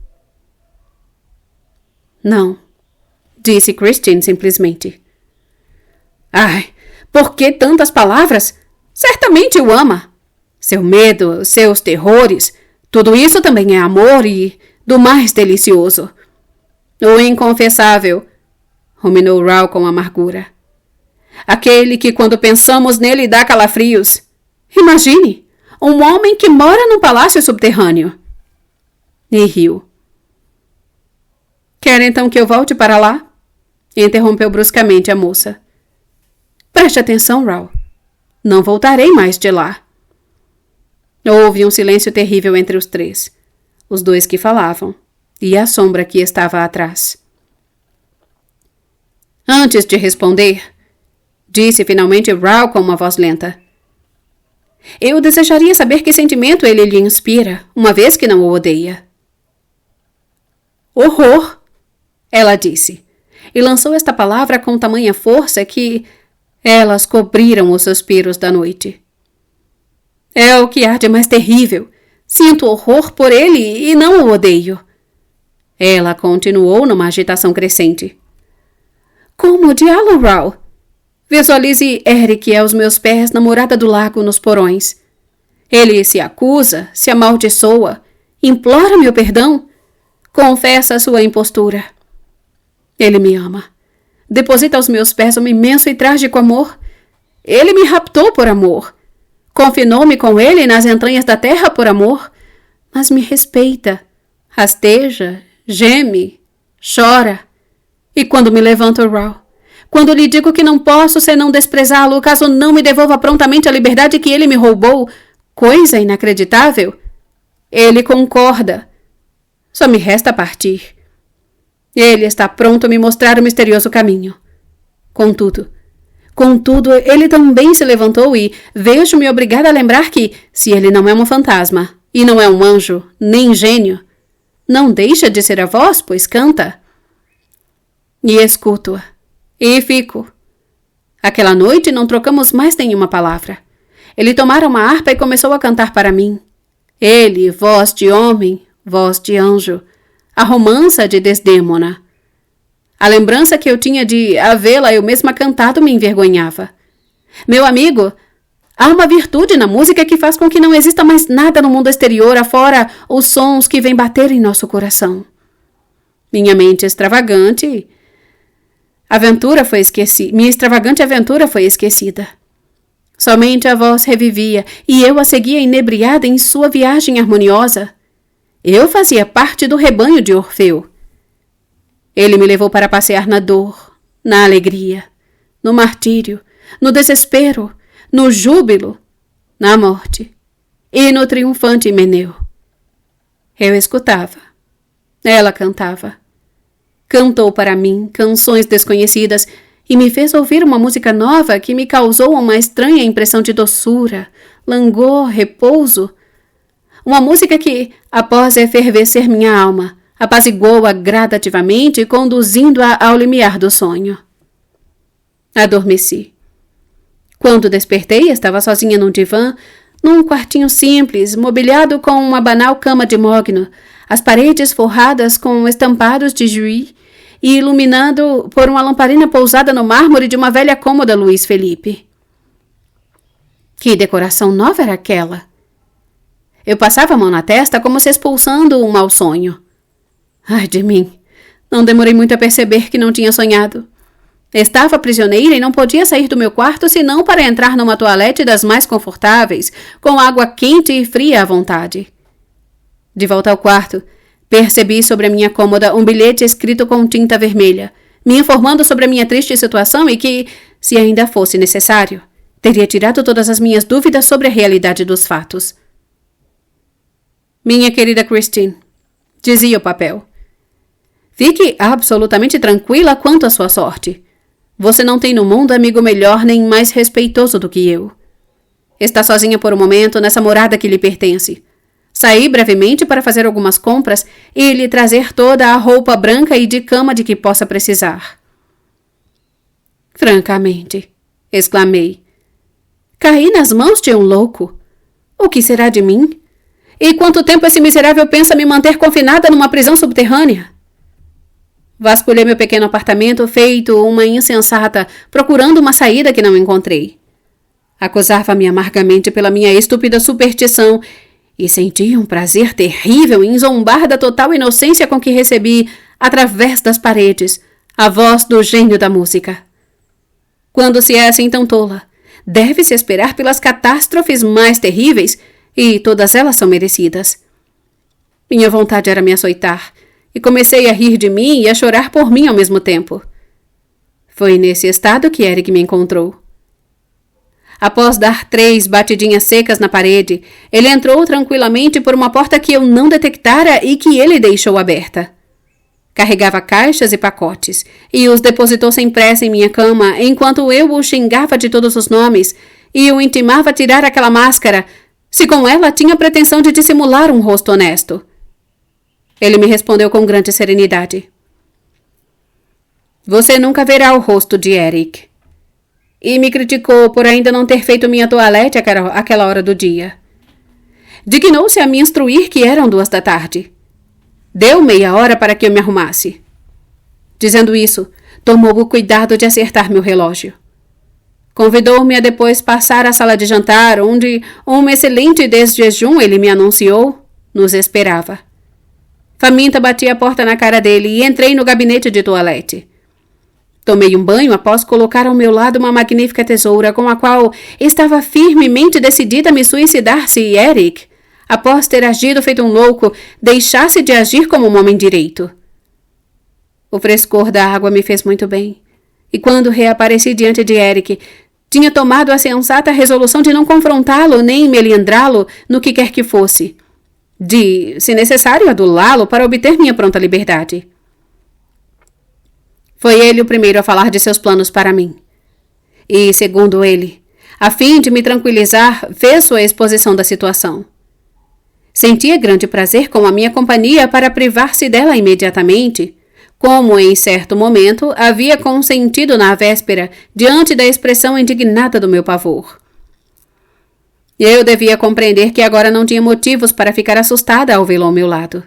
Não, disse Christine simplesmente. Ai, por que tantas palavras? Certamente o ama. Seu medo, seus terrores, tudo isso também é amor e do mais delicioso. O inconfessável, ruminou Raul com amargura. Aquele que quando pensamos nele dá calafrios. Imagine, um homem que mora num palácio subterrâneo. E riu. Quer então que eu volte para lá? Interrompeu bruscamente a moça. Preste atenção, Raul. Não voltarei mais de lá. Houve um silêncio terrível entre os três. Os dois que falavam e a sombra que estava atrás. Antes de responder, disse finalmente Raul com uma voz lenta. Eu desejaria saber que sentimento ele lhe inspira, uma vez que não o odeia. Horror, ela disse, e lançou esta palavra com tamanha força que elas cobriram os suspiros da noite. É o que há de mais terrível. Sinto horror por ele e não o odeio. Ela continuou numa agitação crescente. Como odiá-lo, Raul? Visualize Eric aos meus pés na morada do lago nos porões. Ele se acusa, se amaldiçoa, implora meu perdão, confessa sua impostura. Ele me ama. Deposita aos meus pés um imenso e trágico amor. Ele me raptou por amor. Confinou-me com ele nas entranhas da terra por amor, mas me respeita, rasteja, geme, chora. E quando me levanto, Raul, quando lhe digo que não posso senão desprezá-lo caso não me devolva prontamente a liberdade que ele me roubou, coisa inacreditável, ele concorda. Só me resta partir. Ele está pronto a me mostrar o misterioso caminho. Contudo, ele também se levantou e vejo-me obrigada a lembrar que, se ele não é um fantasma, e não é um anjo, nem gênio, não deixa de ser a voz, pois canta. E escuto-a, e fico. Aquela noite não trocamos mais nenhuma palavra. Ele tomara uma harpa e começou a cantar para mim. Ele, voz de homem, voz de anjo, a romança de Desdémona. A lembrança que eu tinha de havê-la eu mesma cantado me envergonhava. Meu amigo, há uma virtude na música que faz com que não exista mais nada no mundo exterior afora os sons que vêm bater em nosso coração. Minha mente extravagante... Minha extravagante aventura foi esquecida. Somente a voz revivia e eu a seguia inebriada em sua viagem harmoniosa. Eu fazia parte do rebanho de Orfeu. Ele me levou para passear na dor, na alegria, no martírio, no desespero, no júbilo, na morte e no triunfante Himeneu. Eu escutava. Ela cantava. Cantou para mim canções desconhecidas e me fez ouvir uma música nova que me causou uma estranha impressão de doçura, langor, repouso. Uma música que, após efervescer minha alma, apaziguou-a gradativamente, conduzindo-a ao limiar do sonho. Adormeci. Quando despertei, estava sozinha num divã, num quartinho simples, mobiliado com uma banal cama de mogno, as paredes forradas com estampados de Juillet e iluminado por uma lamparina pousada no mármore de uma velha cômoda Luís Felipe. Que decoração nova era aquela? Eu passava a mão na testa como se expulsando um mau sonho. Ai de mim! Não demorei muito a perceber que não tinha sonhado. Estava prisioneira e não podia sair do meu quarto senão para entrar numa toalete das mais confortáveis, com água quente e fria à vontade. De volta ao quarto, percebi sobre a minha cômoda um bilhete escrito com tinta vermelha, me informando sobre a minha triste situação e que, se ainda fosse necessário, teria tirado todas as minhas dúvidas sobre a realidade dos fatos. Minha querida Christine, dizia o papel, fique absolutamente tranquila quanto à sua sorte. Você não tem no mundo amigo melhor nem mais respeitoso do que eu. Está sozinha por um momento nessa morada que lhe pertence. Saí brevemente para fazer algumas compras e lhe trazer toda a roupa branca e de cama de que possa precisar. Francamente, exclamei, caí nas mãos de um louco. O que será de mim? E quanto tempo esse miserável pensa me manter confinada numa prisão subterrânea? Vasculhei meu pequeno apartamento feito uma insensata, procurando uma saída que não encontrei. Acusava-me amargamente pela minha estúpida superstição e sentia um prazer terrível em zombar da total inocência com que recebi, através das paredes, a voz do gênio da música. Quando se é assim tão tola, deve-se esperar pelas catástrofes mais terríveis, e todas elas são merecidas. Minha vontade era me açoitar, e comecei a rir de mim e a chorar por mim ao mesmo tempo. Foi nesse estado que Eric me encontrou. Após dar 3 batidinhas secas na parede, ele entrou tranquilamente por uma porta que eu não detectara e que ele deixou aberta. Carregava caixas e pacotes, e os depositou sem pressa em minha cama, enquanto eu o xingava de todos os nomes e o intimava a tirar aquela máscara, se com ela tinha pretensão de dissimular um rosto honesto. Ele me respondeu com grande serenidade. Você nunca verá o rosto de Eric. E me criticou por ainda não ter feito minha toalete àquela hora do dia. Dignou-se a me instruir que eram 2 da tarde. Deu meia hora para que eu me arrumasse. Dizendo isso, tomou o cuidado de acertar meu relógio. Convidou-me a depois passar à sala de jantar, onde um excelente desjejum, ele me anunciou, nos esperava. Faminta bati a porta na cara dele e entrei no gabinete de toalete. Tomei um banho após colocar ao meu lado uma magnífica tesoura com a qual estava firmemente decidida a me suicidar se Eric, após ter agido feito um louco, deixasse de agir como um homem direito. O frescor da água me fez muito bem, e quando reapareci diante de Eric, tinha tomado a sensata resolução de não confrontá-lo nem melindrá-lo no que quer que fosse, de, se necessário, adulá-lo para obter minha pronta liberdade. Foi ele o primeiro a falar de seus planos para mim. E, segundo ele, a fim de me tranquilizar, fez sua exposição da situação. Sentia grande prazer com a minha companhia para privar-se dela imediatamente, como em certo momento havia consentido na véspera diante da expressão indignada do meu pavor. Eu devia compreender que agora não tinha motivos para ficar assustada ao vê-lo ao meu lado.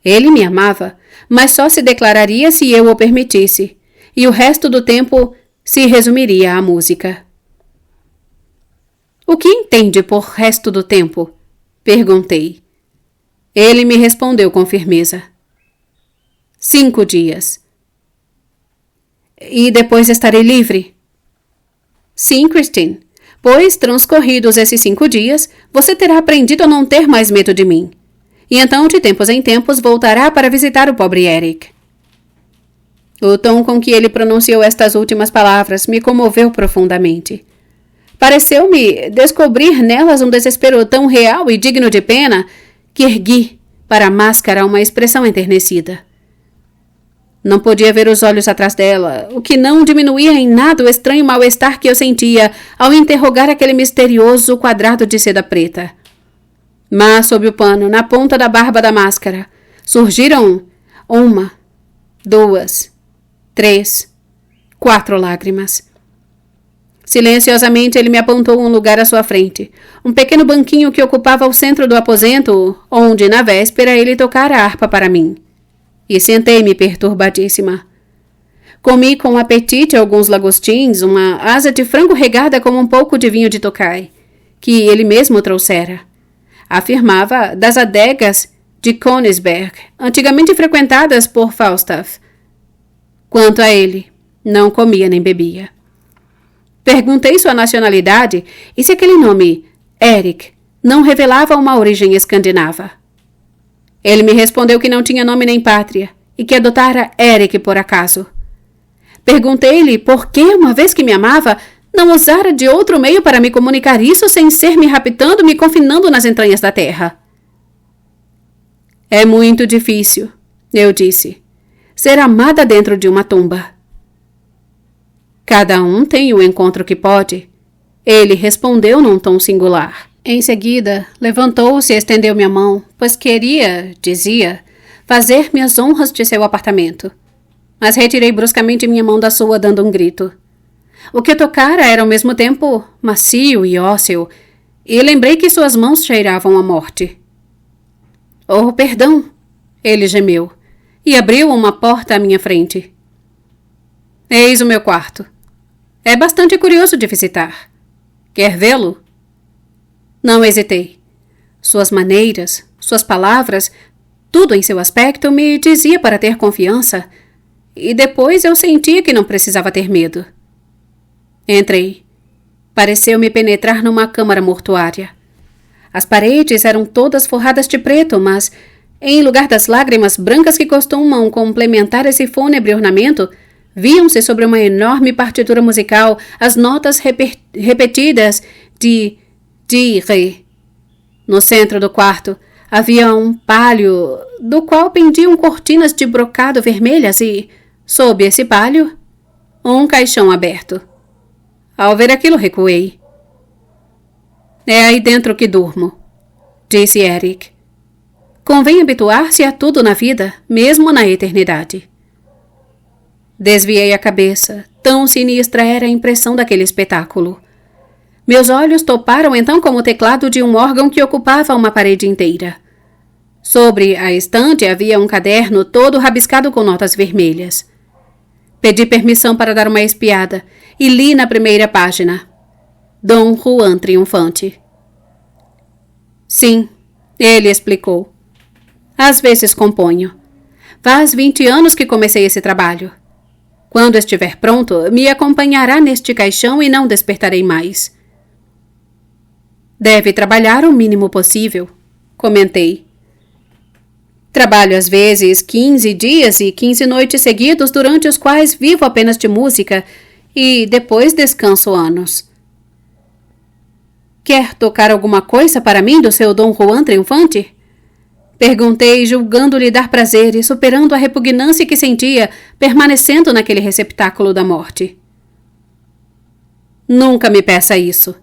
Ele me amava, mas só se declararia se eu o permitisse, e o resto do tempo se resumiria à música. O que entende por resto do tempo? Perguntei. Ele me respondeu com firmeza. 5 dias. E depois estarei livre? Sim, Christine. Pois, transcorridos esses 5 dias, você terá aprendido a não ter mais medo de mim. E então, de tempos em tempos, voltará para visitar o pobre Eric. O tom com que ele pronunciou estas últimas palavras me comoveu profundamente. Pareceu-me descobrir nelas um desespero tão real e digno de pena que ergui para a máscara uma expressão enternecida. Não podia ver os olhos atrás dela, o que não diminuía em nada o estranho mal-estar que eu sentia ao interrogar aquele misterioso quadrado de seda preta. Mas, sob o pano, na ponta da barba da máscara, surgiram 1, 2, 3, 4 lágrimas. Silenciosamente ele me apontou um lugar à sua frente, um pequeno banquinho que ocupava o centro do aposento, onde, na véspera, ele tocara a harpa para mim. E sentei-me perturbadíssima. Comi com apetite alguns lagostins, uma asa de frango regada com um pouco de vinho de Tokai, que ele mesmo trouxera. Afirmava das adegas de Königsberg, antigamente frequentadas por Falstaff. Quanto a ele, não comia nem bebia. Perguntei sua nacionalidade e se aquele nome, Erik, não revelava uma origem escandinava. Ele me respondeu que não tinha nome nem pátria e que adotara Erik por acaso. Perguntei-lhe por que, uma vez que me amava, não usara de outro meio para me comunicar isso sem ser me raptando, me confinando nas entranhas da terra. É muito difícil, eu disse, ser amada dentro de uma tumba. Cada um tem o encontro que pode, ele respondeu num tom singular. Em seguida, levantou-se e estendeu-me a mão, pois queria, dizia, fazer-me as honras de seu apartamento. Mas retirei bruscamente minha mão da sua, dando um grito. O que tocara era ao mesmo tempo macio e ósseo, e lembrei que suas mãos cheiravam a morte. Oh, perdão, ele gemeu, e abriu uma porta à minha frente. Eis o meu quarto. É bastante curioso de visitar. Quer vê-lo? Não hesitei. Suas maneiras, suas palavras, tudo em seu aspecto me dizia para ter confiança, e depois eu sentia que não precisava ter medo. Entrei. Pareceu-me penetrar numa câmara mortuária. As paredes eram todas forradas de preto, mas, em lugar das lágrimas brancas que costumam complementar esse fúnebre ornamento, viam-se sobre uma enorme partitura musical as notas repetidas de Ré. No centro do quarto havia um pálio do qual pendiam cortinas de brocado vermelhas e, sob esse pálio, um caixão aberto. Ao ver aquilo, recuei. É aí dentro que durmo, disse Erik. Convém habituar-se a tudo na vida, mesmo na eternidade. Desviei a cabeça, tão sinistra era a impressão daquele espetáculo. Meus olhos toparam então com o teclado de um órgão que ocupava uma parede inteira. Sobre a estante havia um caderno todo rabiscado com notas vermelhas. Pedi permissão para dar uma espiada e li na primeira página. Dom Juan triunfante. Sim, ele explicou. Às vezes componho. Faz 20 anos que comecei esse trabalho. Quando estiver pronto, me acompanhará neste caixão e não despertarei mais. Deve trabalhar o mínimo possível, comentei. Trabalho às vezes 15 dias e 15 noites seguidos, durante os quais vivo apenas de música e depois descanso anos. Quer tocar alguma coisa para mim do seu Dom Juan triunfante? Perguntei, julgando-lhe dar prazer e superando a repugnância que sentia, permanecendo naquele receptáculo da morte. Nunca me peça isso,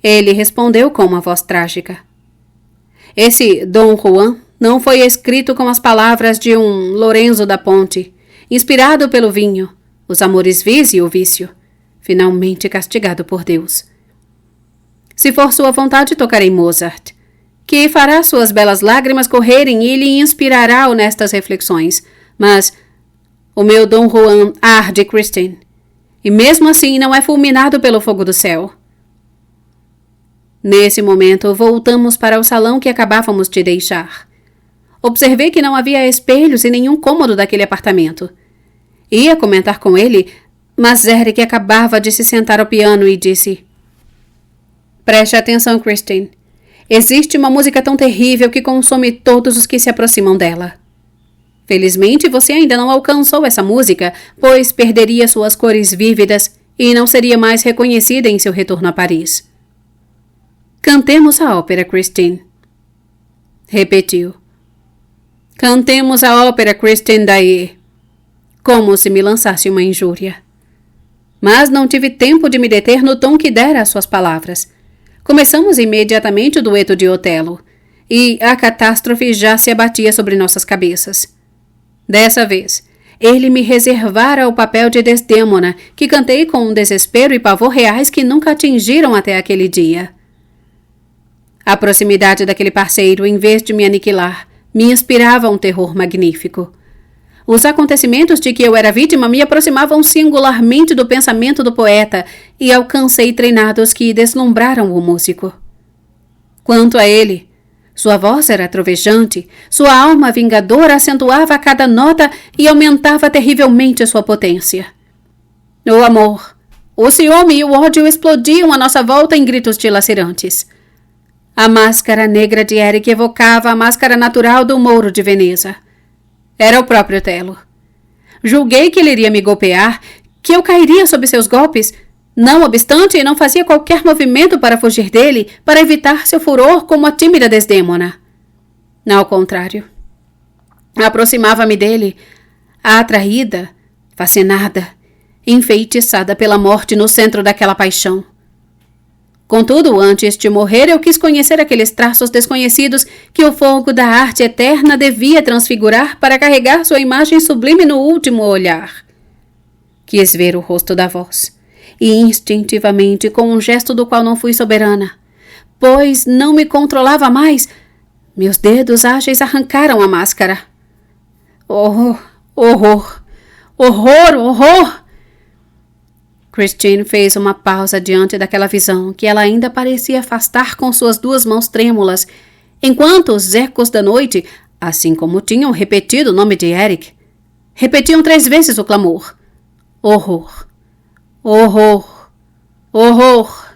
ele respondeu com uma voz trágica. Esse Dom Juan não foi escrito com as palavras de um Lorenzo da Ponte, inspirado pelo vinho, os amores vis e o vício, finalmente castigado por Deus. Se for sua vontade, tocarei Mozart, que fará suas belas lágrimas correrem e lhe inspirará honestas reflexões, mas o meu Dom Juan arde, Christine, e mesmo assim não é fulminado pelo fogo do céu. Nesse momento, voltamos para o salão que acabávamos de deixar. Observei que não havia espelhos em nenhum cômodo daquele apartamento. Ia comentar com ele, mas Erik acabava de se sentar ao piano e disse: Preste atenção, Christine. Existe uma música tão terrível que consome todos os que se aproximam dela. Felizmente, você ainda não alcançou essa música, pois perderia suas cores vívidas e não seria mais reconhecida em seu retorno a Paris. Cantemos a ópera, Christine. Repetiu. Cantemos a ópera, Christine Daae. Como se me lançasse uma injúria. Mas não tive tempo de me deter no tom que dera às suas palavras. Começamos imediatamente o dueto de Otelo, e a catástrofe já se abatia sobre nossas cabeças. Dessa vez, ele me reservara o papel de Desdémona, que cantei com um desespero e pavor reais que nunca atingiram até aquele dia. A proximidade daquele parceiro, em vez de me aniquilar, me inspirava um terror magnífico. Os acontecimentos de que eu era vítima me aproximavam singularmente do pensamento do poeta e alcancei treinados que deslumbraram o músico. Quanto a ele, sua voz era trovejante, sua alma vingadora acentuava a cada nota e aumentava terrivelmente sua potência. O amor, o ciúme e o ódio explodiam à nossa volta em gritos dilacerantes. A máscara negra de Eric evocava a máscara natural do Mouro de Veneza. Era o próprio Otelo. Julguei que ele iria me golpear, que eu cairia sob seus golpes. Não obstante, não fazia qualquer movimento para fugir dele, para evitar seu furor como a tímida Desdémona. Ao contrário. Aproximava-me dele, atraída, fascinada, enfeitiçada pela morte no centro daquela paixão. Contudo, antes de morrer, eu quis conhecer aqueles traços desconhecidos que o fogo da arte eterna devia transfigurar para carregar sua imagem sublime no último olhar. Quis ver o rosto da voz, e instintivamente, com um gesto do qual não fui soberana, pois não me controlava mais, meus dedos ágeis arrancaram a máscara. Oh, horror! Horror, horror! Christine fez uma pausa diante daquela visão que ela ainda parecia afastar com suas 2 mãos trêmulas, enquanto os ecos da noite, assim como tinham repetido o nome de Eric, repetiam 3 vezes o clamor. Horror! Horror! Horror!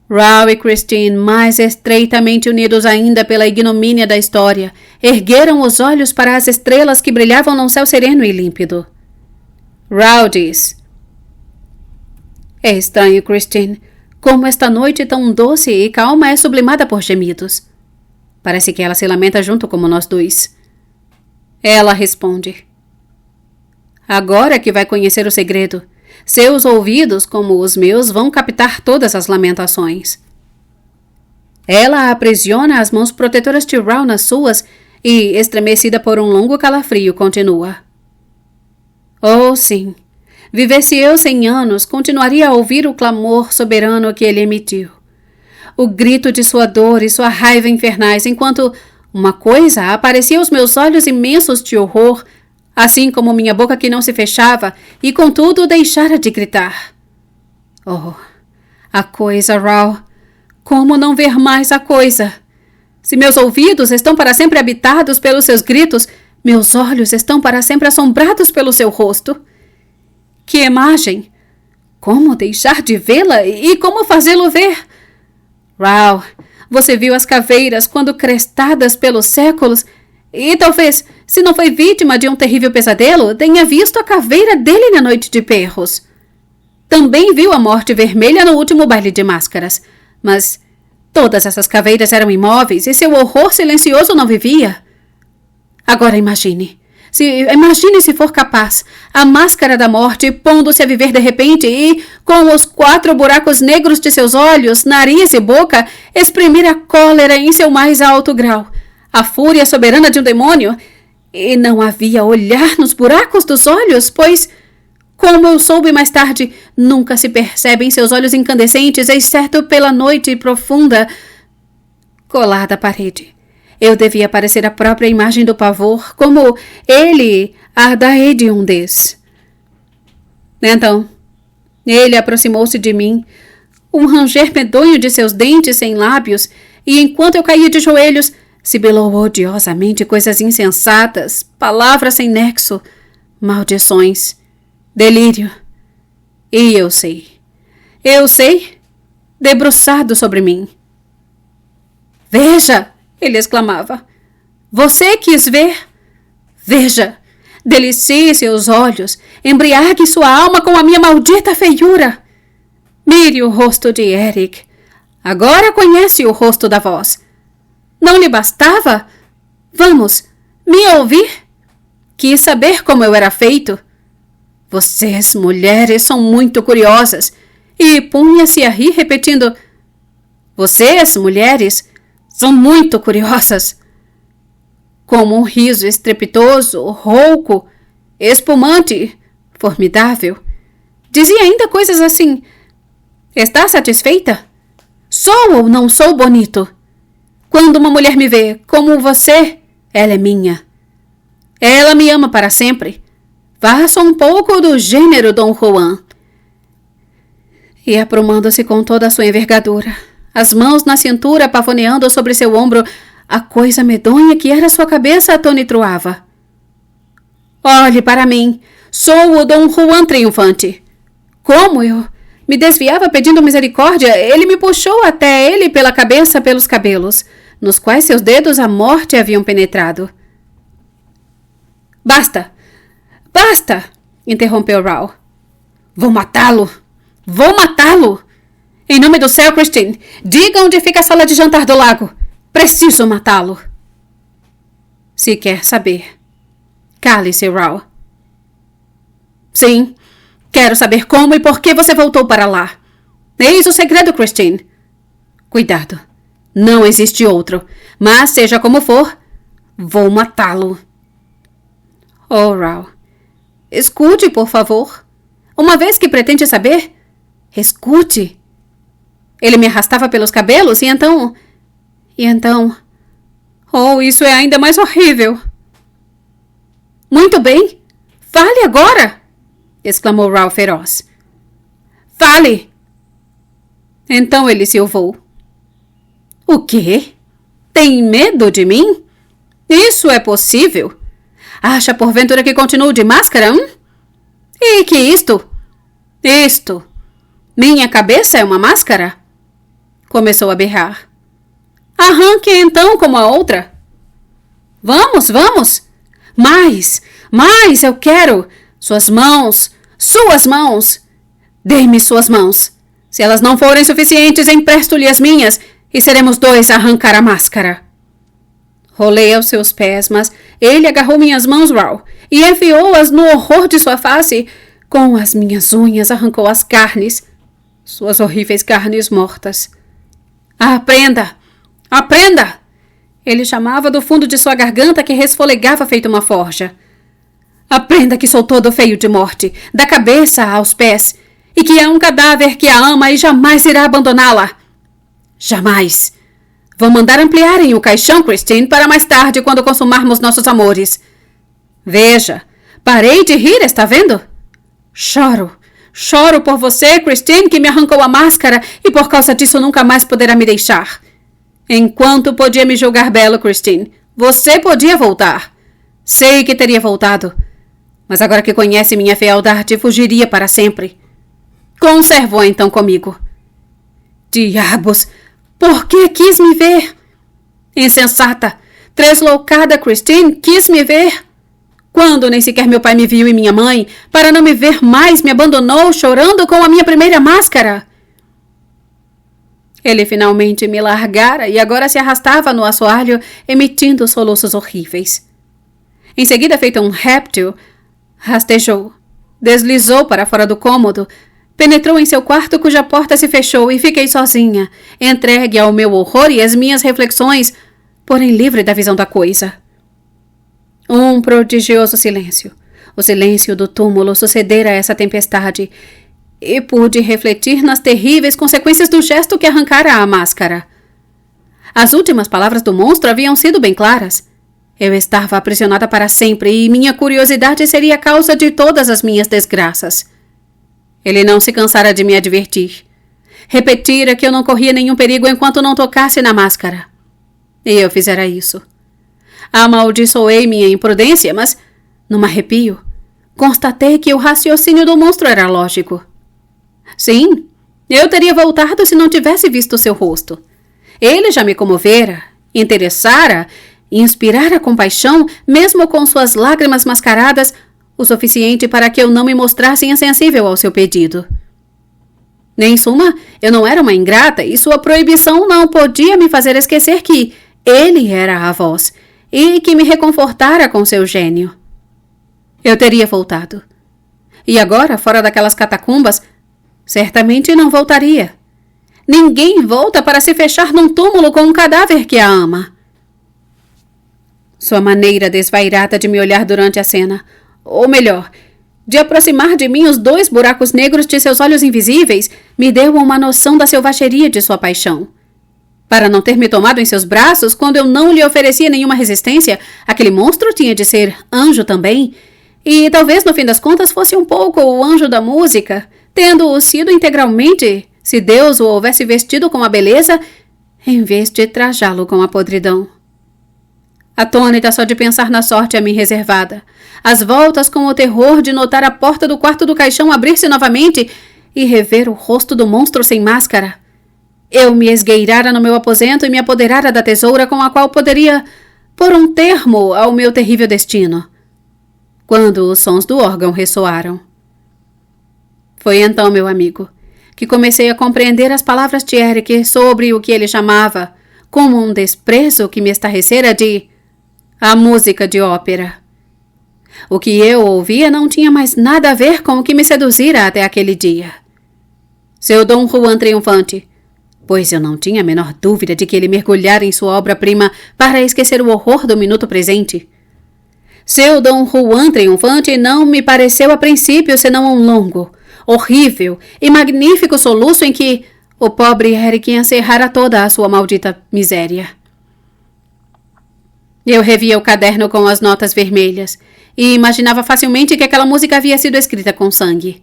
Raoul e Christine, mais estreitamente unidos ainda pela ignomínia da história, ergueram os olhos para as estrelas que brilhavam num céu sereno e límpido. Raoul diz: é estranho, Christine, como esta noite tão doce e calma é sublimada por gemidos. Parece que ela se lamenta junto como nós 2. Ela responde: agora que vai conhecer o segredo, seus ouvidos, como os meus, vão captar todas as lamentações. Ela aprisiona as mãos protetoras de Raoul nas suas e, estremecida por um longo calafrio, continua: oh, sim. Vivesse eu 100 anos, continuaria a ouvir o clamor soberano que ele emitiu. O grito de sua dor e sua raiva infernais, enquanto uma coisa aparecia aos meus olhos imensos de horror, assim como minha boca que não se fechava e, contudo, deixara de gritar. Oh, a coisa, Raoul! Como não ver mais a coisa? Se meus ouvidos estão para sempre habitados pelos seus gritos, meus olhos estão para sempre assombrados pelo seu rosto. Que imagem! Como deixar de vê-la e como fazê-lo ver? Raoul, você viu as caveiras quando crestadas pelos séculos e talvez, se não foi vítima de um terrível pesadelo, tenha visto a caveira dele na noite de Perros. Também viu a morte vermelha no último baile de máscaras, mas todas essas caveiras eram imóveis e seu horror silencioso não vivia. Agora imagine se for capaz, a máscara da morte pondo-se a viver de repente e, com os 4 buracos negros de seus olhos, nariz e boca, exprimir a cólera em seu mais alto grau, a fúria soberana de um demônio. E não havia olhar nos buracos dos olhos, pois, como eu soube mais tarde, nunca se percebe em seus olhos incandescentes, exceto pela noite profunda. Colada à parede, eu devia parecer a própria imagem do pavor, como ele, Ardaedium des. Então, ele aproximou-se de mim, um ranger medonho de seus dentes sem lábios, e enquanto eu caía de joelhos, sibilou odiosamente coisas insensatas, palavras sem nexo, maldições, delírio. E eu sei, debruçado sobre mim. Veja! Ele exclamava. Você quis ver? Veja! Delicie seus olhos, embriague sua alma com a minha maldita feiura. Mire o rosto de Eric. Agora conhece o rosto da voz. Não lhe bastava? Vamos, me ouvir? Quis saber como eu era feito. Vocês, mulheres, são muito curiosas. E punha-se a rir, repetindo: vocês, mulheres, são muito curiosas. Como um riso estrepitoso, rouco, espumante, formidável. Dizia ainda coisas assim: está satisfeita? Sou ou não sou bonito? Quando uma mulher me vê como você, ela é minha. Ela me ama para sempre. Faça um pouco do gênero Dom Juan. E aprumando-se com toda a sua envergadura, as mãos na cintura pavoneando sobre seu ombro, a coisa medonha que era sua cabeça tonitruava. Olhe para mim, sou o Dom Juan triunfante. Como eu me desviava pedindo misericórdia, ele me puxou até ele pela cabeça pelos cabelos, nos quais seus dedos a morte haviam penetrado. Basta! Basta! Interrompeu Raoul. Vou matá-lo! Vou matá-lo! Em nome do céu, Christine, diga onde fica a sala de jantar do lago. Preciso matá-lo. Se quer saber. Cale-se, Raoul. Sim, quero saber como e por que você voltou para lá. Eis o segredo, Christine. Cuidado. Não existe outro. Mas, seja como for, vou matá-lo. Oh, Raoul. Escute, por favor. Uma vez que pretende saber, escute. Ele me arrastava pelos cabelos e então... Oh, isso é ainda mais horrível. Muito bem. Fale agora! Exclamou Raoul feroz. Fale! Então ele silvou. O quê? Tem medo de mim? Isso é possível? Acha porventura que continuo de máscara, E que isto? Isto. Minha cabeça é uma máscara? Começou a berrar. Arranque então como a outra. Vamos, vamos. Mais, eu quero. Suas mãos. Dê-me suas mãos. Se elas não forem suficientes, empresto-lhe as minhas e seremos dois a arrancar a máscara. Rolei aos seus pés, mas ele agarrou minhas mãos, Raoul, e enfiou-as no horror de sua face. Com as minhas unhas arrancou as carnes, suas horríveis carnes mortas. Aprenda! Aprenda! Ele chamava do fundo de sua garganta que resfolegava feito uma forja. Aprenda que sou todo feio de morte, da cabeça aos pés, e que é um cadáver que a ama e jamais irá abandoná-la. Jamais! Vou mandar ampliarem o caixão, Christine, para mais tarde, quando consumarmos nossos amores. Veja, parei de rir, está vendo? Choro por você, Christine, que me arrancou a máscara e por causa disso nunca mais poderá me deixar. Enquanto podia me julgar belo, Christine, você podia voltar. Sei que teria voltado, mas agora que conhece minha fealdade, fugiria para sempre. Conservou então comigo. Diabos! Por que quis me ver? Insensata! Tresloucada, Christine, quis me ver. Quando nem sequer meu pai me viu e minha mãe, para não me ver mais, me abandonou chorando com a minha primeira máscara. Ele finalmente me largara e agora se arrastava no assoalho, emitindo soluços horríveis. Em seguida, feito um réptil, rastejou, deslizou para fora do cômodo, penetrou em seu quarto cuja porta se fechou e fiquei sozinha, entregue ao meu horror e às minhas reflexões, porém livre da visão da coisa. Um prodigioso silêncio. O silêncio do túmulo sucedera a essa tempestade, e pude refletir nas terríveis consequências do gesto que arrancara a máscara. As últimas palavras do monstro haviam sido bem claras. Eu estava aprisionada para sempre e minha curiosidade seria a causa de todas as minhas desgraças. Ele não se cansara de me advertir. Repetira que eu não corria nenhum perigo enquanto não tocasse na máscara. E eu fizera isso. Amaldiçoei minha imprudência, mas, num arrepio, constatei que o raciocínio do monstro era lógico. Sim, eu teria voltado se não tivesse visto seu rosto. Ele já me comovera, interessara, inspirara compaixão, mesmo com suas lágrimas mascaradas, o suficiente para que eu não me mostrasse insensível ao seu pedido. Em suma, eu não era uma ingrata e sua proibição não podia me fazer esquecer que ele era a voz e que me reconfortara com seu gênio. Eu teria voltado. E agora, fora daquelas catacumbas, certamente não voltaria. Ninguém volta para se fechar num túmulo com um cadáver que a ama. Sua maneira desvairada de me olhar durante a cena, ou melhor, de aproximar de mim os 2 buracos negros de seus olhos invisíveis, me deu uma noção da selvageria de sua paixão. Para não ter me tomado em seus braços quando eu não lhe oferecia nenhuma resistência, aquele monstro tinha de ser anjo também, e talvez no fim das contas fosse um pouco o anjo da música, tendo-o sido integralmente se Deus o houvesse vestido com a beleza, em vez de trajá-lo com a podridão. Atônita só de pensar na sorte a mim reservada, às voltas com o terror de notar a porta do quarto do caixão abrir-se novamente e rever o rosto do monstro sem máscara, eu me esgueirara no meu aposento e me apoderara da tesoura com a qual poderia pôr um termo ao meu terrível destino, quando os sons do órgão ressoaram. Foi então, meu amigo, que comecei a compreender as palavras de Eric sobre o que ele chamava, como um desprezo que me estarrecera, de a música de ópera. O que eu ouvia não tinha mais nada a ver com o que me seduzira até aquele dia. Seu Dom Juan triunfante, pois eu não tinha a menor dúvida de que ele mergulhara em sua obra-prima para esquecer o horror do minuto presente. Seu Dom Juan triunfante não me pareceu a princípio senão um longo, horrível e magnífico soluço em que o pobre Eric encerrara toda a sua maldita miséria. Eu revia o caderno com as notas vermelhas e imaginava facilmente que aquela música havia sido escrita com sangue.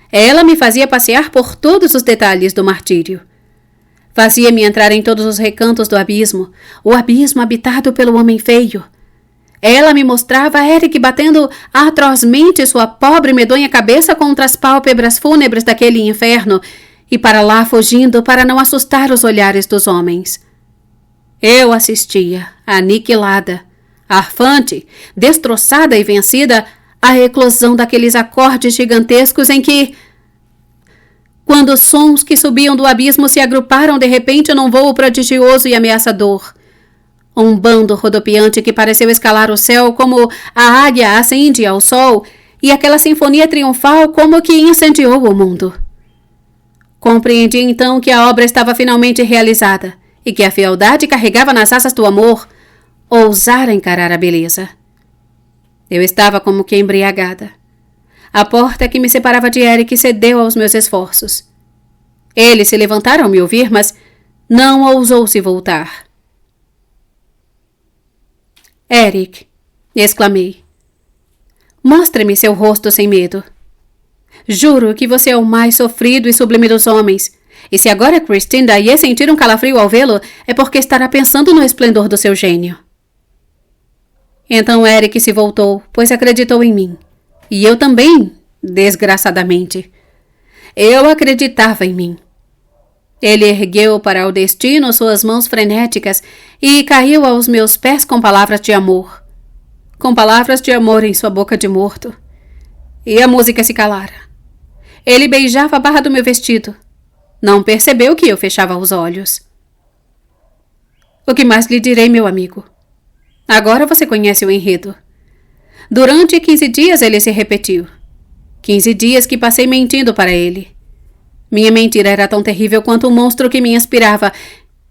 Ela me fazia passear por todos os detalhes do martírio. Fazia-me entrar em todos os recantos do abismo, o abismo habitado pelo homem feio. Ela me mostrava Eric batendo atrozmente sua pobre e medonha cabeça contra as pálpebras fúnebres daquele inferno e para lá fugindo para não assustar os olhares dos homens. Eu assistia, aniquilada, arfante, destroçada e vencida, à eclosão daqueles acordes gigantescos em que, quando os sons que subiam do abismo se agruparam de repente num vôo prodigioso e ameaçador, um bando rodopiante que pareceu escalar o céu como a águia ascende ao sol e aquela sinfonia triunfal como que incendiou o mundo. Compreendi então que a obra estava finalmente realizada e que a fealdade carregava nas asas do amor, ousara encarar a beleza. Eu estava como que embriagada. A porta que me separava de Eric cedeu aos meus esforços. Ele se levantara ao me ouvir, mas não ousou se voltar. Eric, exclamei, mostre-me seu rosto sem medo. Juro que você é o mais sofrido e sublime dos homens, e se agora Christine daí sentir um calafrio ao vê-lo, é porque estará pensando no esplendor do seu gênio. Então Eric se voltou, pois acreditou em mim. E eu também, desgraçadamente. Eu acreditava em mim. Ele ergueu para o destino suas mãos frenéticas e caiu aos meus pés com palavras de amor. Com palavras de amor em sua boca de morto. E a música se calara. Ele beijava a barra do meu vestido. Não percebeu que eu fechava os olhos. O que mais lhe direi, meu amigo? Agora você conhece o enredo. Durante 15 dias ele se repetiu. 15 dias que passei mentindo para ele. Minha mentira era tão terrível quanto o monstro que me inspirava.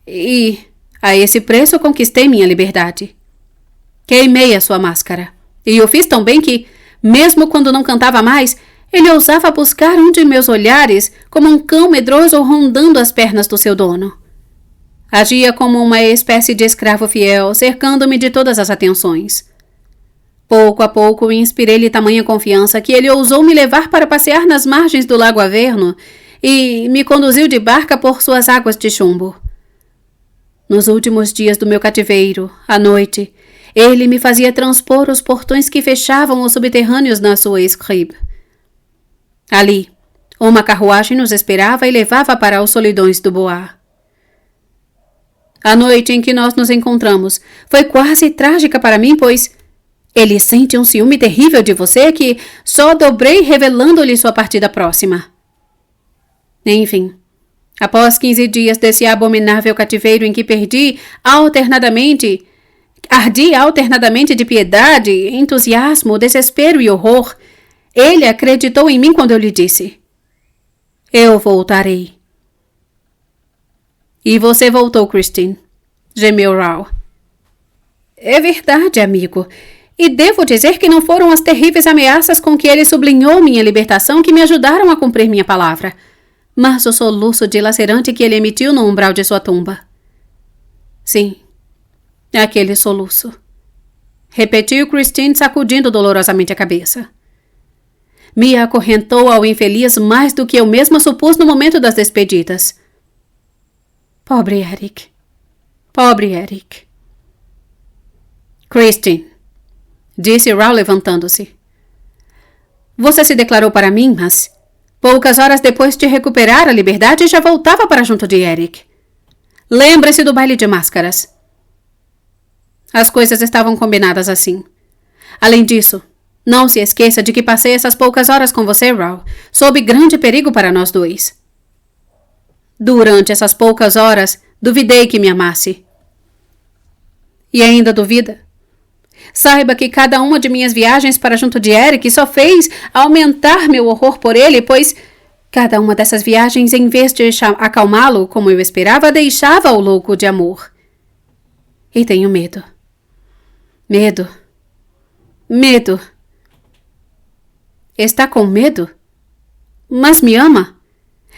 E, a esse preço, conquistei minha liberdade. Queimei a sua máscara. E o fiz tão bem que, mesmo quando não cantava mais, ele ousava buscar um de meus olhares como um cão medroso rondando as pernas do seu dono. Agia como uma espécie de escravo fiel, cercando-me de todas as atenções. Pouco a pouco inspirei-lhe tamanha confiança que ele ousou me levar para passear nas margens do Lago Averno e me conduziu de barca por suas águas de chumbo. Nos últimos dias do meu cativeiro, à noite, ele me fazia transpor os portões que fechavam os subterrâneos na sua escribe. Ali, uma carruagem nos esperava e levava para os solidões do Bois. A noite em que nós nos encontramos foi quase trágica para mim, pois ele sente um ciúme terrível de você que só dobrei revelando-lhe sua partida próxima. Enfim, após 15 dias desse abominável cativeiro em que ardi alternadamente de piedade, entusiasmo, desespero e horror, ele acreditou em mim quando eu lhe disse: eu voltarei. E você voltou, Christine, gemeu Raoul. É verdade, amigo. E devo dizer que não foram as terríveis ameaças com que ele sublinhou minha libertação que me ajudaram a cumprir minha palavra, mas o soluço dilacerante que ele emitiu no umbral de sua tumba. Sim, aquele soluço, repetiu Christine sacudindo dolorosamente a cabeça. me acorrentou ao infeliz mais do que eu mesma supus no momento das despedidas. Pobre Eric. Pobre Eric. Christine, disse Raoul levantando-se. Você se declarou para mim, mas poucas horas depois de recuperar a liberdade já voltava para junto de Eric. Lembre-se do baile de máscaras. As coisas estavam combinadas assim. Além disso, não se esqueça de que passei essas poucas horas com você, Raoul, sob grande perigo para nós dois. Durante essas poucas horas, duvidei que me amasse. E ainda duvida? Saiba que cada uma de minhas viagens para junto de Eric só fez aumentar meu horror por ele, pois cada uma dessas viagens, em vez de acalmá-lo, como eu esperava, deixava-o louco de amor. E tenho medo. Medo. Medo. Está com medo? Mas me ama?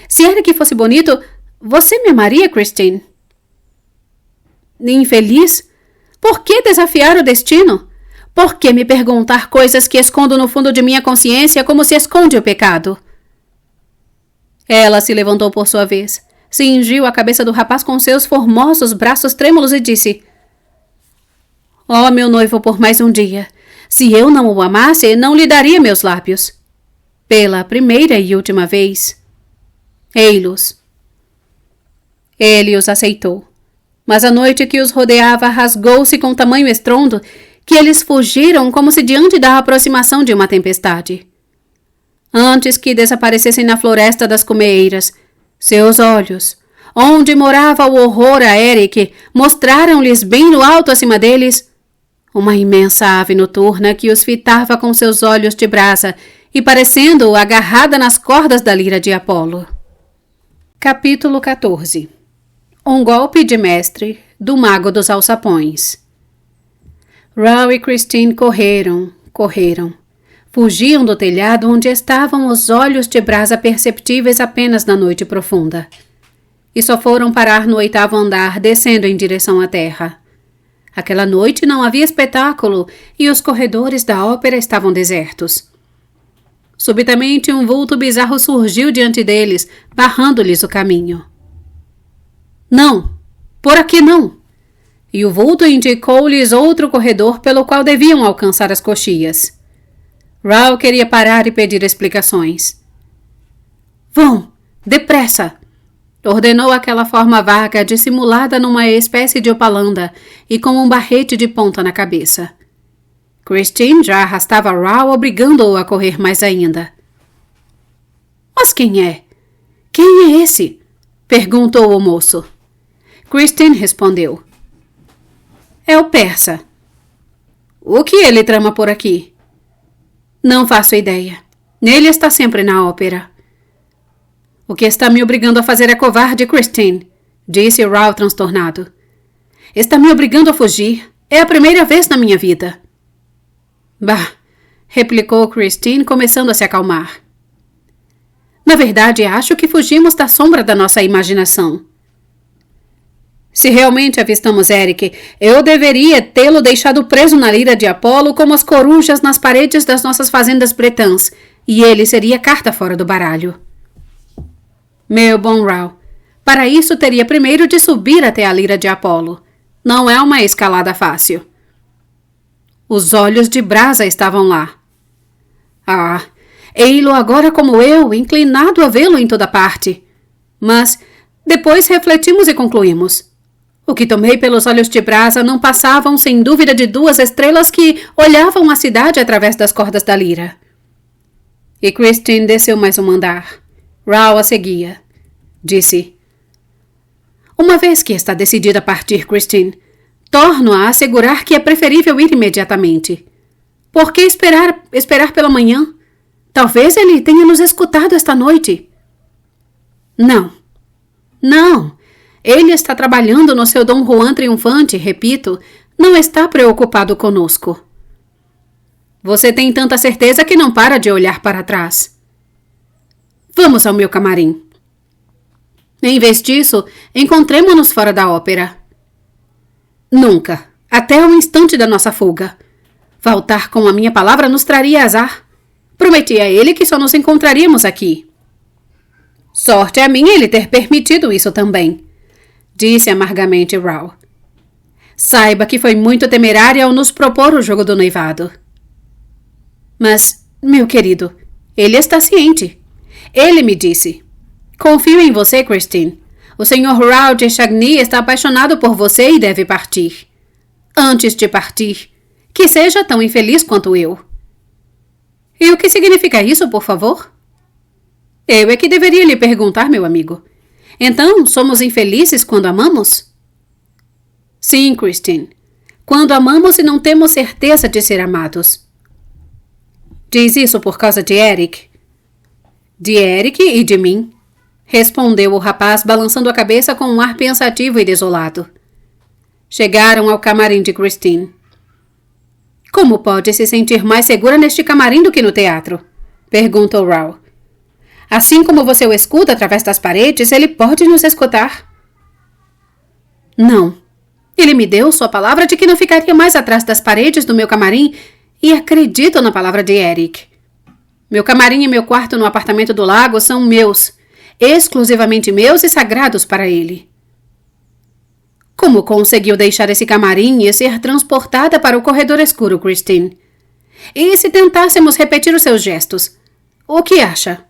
Se Eric fosse bonito, você me amaria, Christine? Infeliz? Por que desafiar o destino? Por que me perguntar coisas que escondo no fundo de minha consciência como se esconde o pecado? Ela se levantou por sua vez, cingiu a cabeça do rapaz com seus formosos braços trêmulos e disse: Oh, meu noivo, por mais um dia. Se eu não o amasse, não lhe daria meus lábios. Pela primeira e última vez. Ei-los. Ele os aceitou. Mas a noite que os rodeava rasgou-se com tamanho estrondo que eles fugiram como se diante da aproximação de uma tempestade. Antes que desaparecessem na floresta das cumeeiras, seus olhos, onde morava o horror a Eric, mostraram-lhes bem no alto acima deles uma imensa ave noturna que os fitava com seus olhos de brasa e parecendo agarrada nas cordas da lira de Apolo. Capítulo 14. Um golpe de mestre do Mago dos Alçapões. Raoul e Christine correram. Fugiam do telhado onde estavam os olhos de brasa perceptíveis apenas na noite profunda. E só foram parar no 8º andar, descendo em direção à terra. Aquela noite não havia espetáculo e os corredores da ópera estavam desertos. Subitamente um vulto bizarro surgiu diante deles, barrando-lhes o caminho. Não! Por aqui não! E o vulto indicou-lhes outro corredor pelo qual deviam alcançar as coxias. Raoul queria parar e pedir explicações. Vão! Depressa! Ordenou aquela forma vaga, dissimulada numa espécie de opalanda e com um barrete de ponta na cabeça. Christine já arrastava Raoul, obrigando-o a correr mais ainda. Mas quem é? Quem é esse? Perguntou o moço. Christine respondeu. É o persa. O que ele trama por aqui? Não faço ideia. Ele está sempre na ópera. O que está me obrigando a fazer é covarde, Christine, disse Raoul transtornado. Está me obrigando a fugir. É a primeira vez na minha vida. Bah, replicou Christine, começando a se acalmar. Na verdade, acho que fugimos da sombra da nossa imaginação. Se realmente avistamos Eric, eu deveria tê-lo deixado preso na lira de Apolo como as corujas nas paredes das nossas fazendas bretãs, e ele seria carta fora do baralho. Meu bom Raoul, para isso teria primeiro de subir até a lira de Apolo. Não é uma escalada fácil. Os olhos de brasa estavam lá. Ah, ei-lo agora como eu, inclinado a vê-lo em toda parte. Mas depois refletimos e concluímos. O que tomei pelos olhos de brasa não passavam sem dúvida de 2 estrelas que olhavam a cidade através das cordas da lira. E Christine desceu mais um andar. Raoul a seguia. Disse: Uma vez que está decidida a partir, Christine, torno a assegurar que é preferível ir imediatamente. Por que esperar pela manhã? Talvez ele tenha nos escutado esta noite. Não. Ele está trabalhando no seu Dom Juan triunfante, repito. Não está preocupado conosco. Você tem tanta certeza que não para de olhar para trás. Vamos ao meu camarim. Em vez disso, encontremo-nos fora da ópera. Nunca. Até o instante da nossa fuga. Faltar com a minha palavra nos traria azar. Prometi a ele que só nos encontraríamos aqui. Sorte a minha ele ter permitido isso também, disse amargamente Raoul. Saiba que foi muito temerária ao nos propor o jogo do noivado. Mas, meu querido, ele está ciente. Ele me disse. Confio em você, Christine. O Sr. Raoul de Chagny está apaixonado por você e deve partir. Antes de partir, que seja tão infeliz quanto eu. E o que significa isso, por favor? Eu é que deveria lhe perguntar, meu amigo. Então, somos infelizes quando amamos? Sim, Christine. Quando amamos e não temos certeza de ser amados. Diz isso por causa de Eric? De Eric e de mim, respondeu o rapaz, balançando a cabeça com um ar pensativo e desolado. Chegaram ao camarim de Christine. Como pode se sentir mais segura neste camarim do que no teatro? Perguntou Raoul. Assim como você o escuta através das paredes, ele pode nos escutar. Não. Ele me deu sua palavra de que não ficaria mais atrás das paredes do meu camarim e acredito na palavra de Eric. Meu camarim e meu quarto no apartamento do lago são meus, exclusivamente meus e sagrados para ele. Como conseguiu deixar esse camarim e ser transportada para o corredor escuro, Christine? E se tentássemos repetir os seus gestos? O que acha?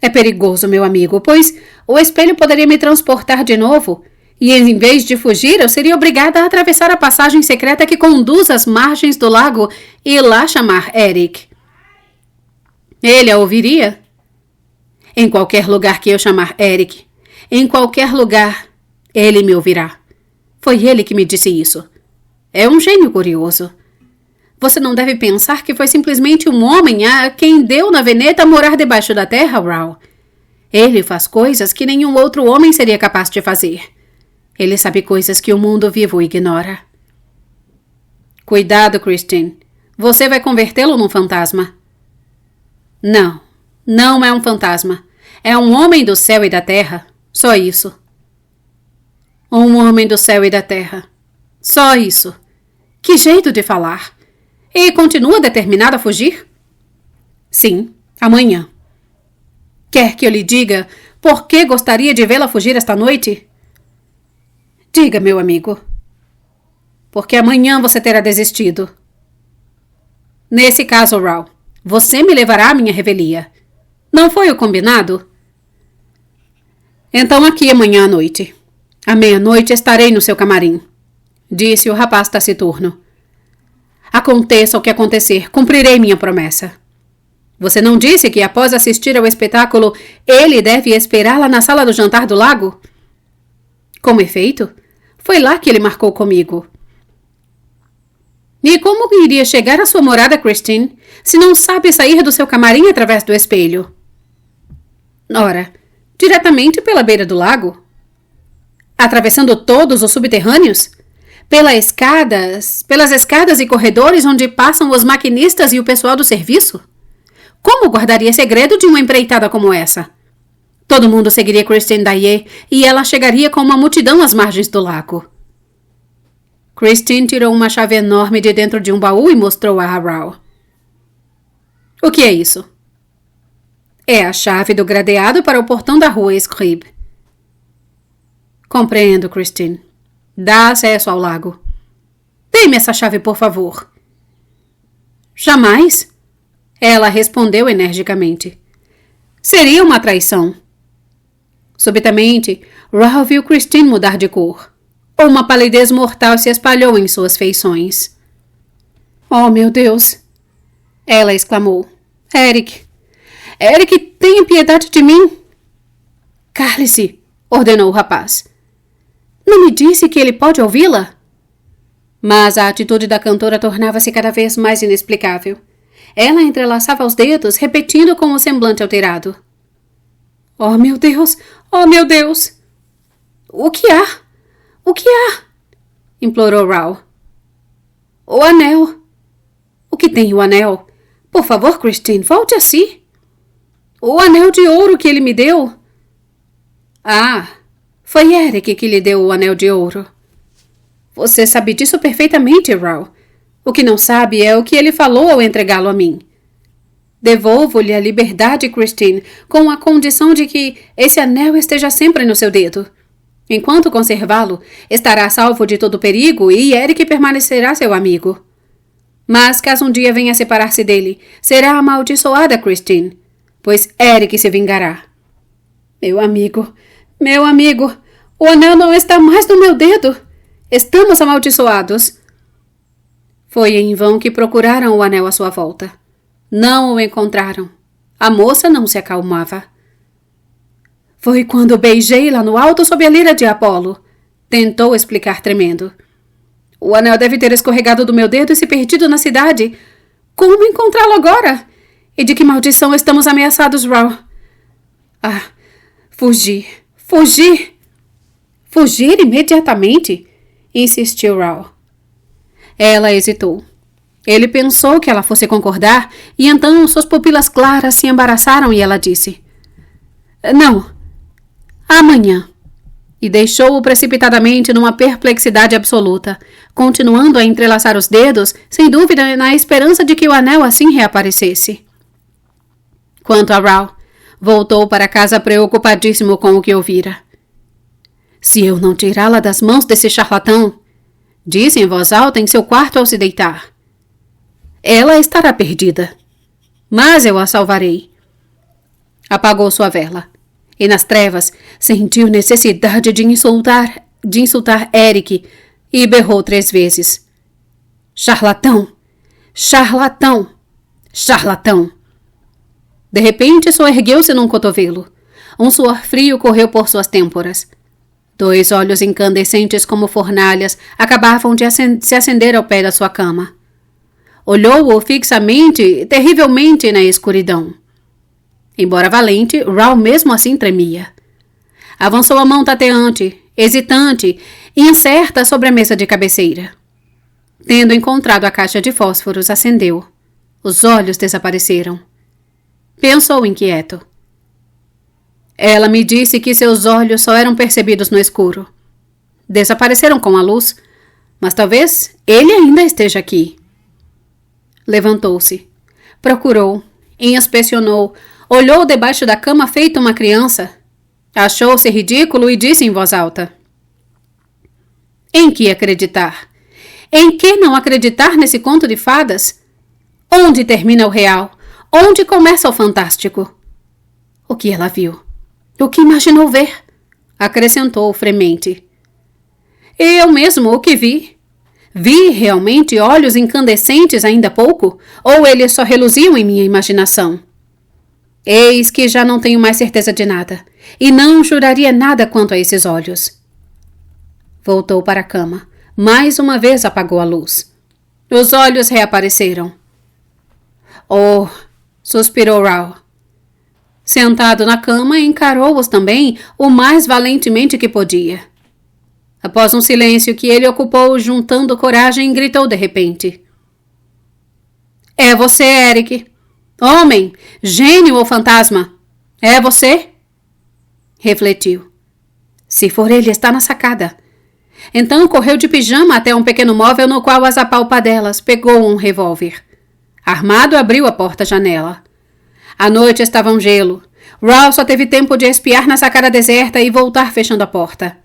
É perigoso, meu amigo, pois o espelho poderia me transportar de novo e, em vez de fugir, eu seria obrigada a atravessar a passagem secreta que conduz às margens do lago e ir lá chamar Eric. Ele a ouviria? Em qualquer lugar que eu chamar Eric, em qualquer lugar, ele me ouvirá. Foi ele que me disse isso. É um gênio curioso. Você não deve pensar que foi simplesmente um homem a quem deu na veneta morar debaixo da terra, Raoul. Ele faz coisas que nenhum outro homem seria capaz de fazer. Ele sabe coisas que o mundo vivo ignora. Cuidado, Christine. Você vai convertê-lo num fantasma. Não, não é um fantasma. É um homem do céu e da terra. Só isso. Um homem do céu e da terra. Só isso. Que jeito de falar. E continua determinado a fugir? Sim, amanhã. Quer que eu lhe diga por que gostaria de vê-la fugir esta noite? Diga, meu amigo. Porque amanhã você terá desistido. Nesse caso, Raoul, você me levará à minha revelia. Não foi o combinado? Então aqui amanhã à noite. À meia-noite estarei no seu camarim, disse o rapaz taciturno. Aconteça o que acontecer, cumprirei minha promessa. Você não disse que após assistir ao espetáculo, ele deve esperá-la na sala do jantar do lago? Com efeito, foi lá que ele marcou comigo. E como iria chegar à sua morada, Christine, se não sabe sair do seu camarim através do espelho? Ora, diretamente pela beira do lago? Atravessando todos os subterrâneos? Pelas escadas e corredores onde passam os maquinistas e o pessoal do serviço? Como guardaria segredo de uma empreitada como essa? Todo mundo seguiria Christine Daae e ela chegaria com uma multidão às margens do lago. Christine tirou uma chave enorme de dentro de um baú e mostrou-a a Raoul. O que é isso? É a chave do gradeado para o portão da rua Scribe. Compreendo, Christine. Dá acesso ao lago. Dê-me essa chave, por favor. Jamais? Ela respondeu energicamente. Seria uma traição. Subitamente, Raoul viu Christine mudar de cor. Uma palidez mortal se espalhou em suas feições. Oh, meu Deus! Ela exclamou. Eric! Eric, tenha piedade de mim! Cale-se! Ordenou o rapaz. Não me disse que ele pode ouvi-la? Mas a atitude da cantora tornava-se cada vez mais inexplicável. Ela entrelaçava os dedos, repetindo com o semblante alterado. Oh, meu Deus! Oh, meu Deus! O que há? O que há? Implorou Raoul. O anel. O que tem o anel? Por favor, Christine, volte a si. O anel de ouro que ele me deu. Ah, foi Eric que lhe deu o anel de ouro. Você sabe disso perfeitamente, Raoul. O que não sabe é o que ele falou ao entregá-lo a mim. Devolvo-lhe a liberdade, Christine, com a condição de que esse anel esteja sempre no seu dedo. Enquanto conservá-lo, estará salvo de todo perigo e Eric permanecerá seu amigo. Mas caso um dia venha separar-se dele, será amaldiçoada, Christine, pois Eric se vingará. Meu amigo, o anel não está mais no meu dedo. Estamos amaldiçoados. Foi em vão que procuraram o anel à sua volta. Não o encontraram. A moça não se acalmava. Foi quando beijei lá no alto sob a lira de Apolo. Tentou explicar tremendo. O anel deve ter escorregado do meu dedo e se perdido na cidade. Como encontrá-lo agora? E de que maldição estamos ameaçados, Raoul? Ah, fugir. Fugir imediatamente? Insistiu Raoul. Ela hesitou. Ele pensou que ela fosse concordar e então suas pupilas claras se embaraçaram e ela disse: Não, amanhã. E deixou-o precipitadamente numa perplexidade absoluta, continuando a entrelaçar os dedos, sem dúvida na esperança de que o anel assim reaparecesse. Quanto a Raoul, voltou para casa preocupadíssimo com o que ouvira. Se eu não tirá-la das mãos desse charlatão, disse em voz alta em seu quarto ao se deitar, ela estará perdida. Mas eu a salvarei. Apagou sua vela. E nas trevas sentiu necessidade de insultar Eric e berrou 3 vezes. Charlatão! Charlatão! Charlatão! De repente soergueu-se num cotovelo. Um suor frio correu por suas têmporas. 2 olhos incandescentes como fornalhas acabavam de se acender ao pé da sua cama. Olhou-o fixamente, terrivelmente na escuridão. Embora valente, Raoul mesmo assim tremia. Avançou a mão tateante, hesitante e incerta sobre a mesa de cabeceira. Tendo encontrado a caixa de fósforos, acendeu. Os olhos desapareceram. Pensou inquieto. Ela me disse que seus olhos só eram percebidos no escuro. Desapareceram com a luz, mas talvez ele ainda esteja aqui. Levantou-se. Procurou, inspecionou, olhou debaixo da cama feito uma criança. Achou-se ridículo e disse em voz alta: Em que acreditar? Em que não acreditar nesse conto de fadas? Onde termina o real? Onde começa o fantástico? O que ela viu? O que imaginou ver? Acrescentou fremente. Eu mesmo o que vi. Vi realmente olhos incandescentes ainda há pouco? Ou eles só reluziam em minha imaginação? Eis que já não tenho mais certeza de nada, e não juraria nada quanto a esses olhos. Voltou para a cama. Mais uma vez apagou a luz. Os olhos reapareceram. Oh! Suspirou Raoul. Sentado na cama, encarou-os também o mais valentemente que podia. Após um silêncio que ele ocupou juntando coragem, gritou de repente: É você, Eric! Homem, gênio ou fantasma? É você? Refletiu. Se for ele, está na sacada. Então correu de pijama até um pequeno móvel no qual as apalpadelas, pegou um revólver. Armado, abriu a porta-janela. A noite estava um gelo. Raoul só teve tempo de espiar na sacada deserta e voltar fechando a porta.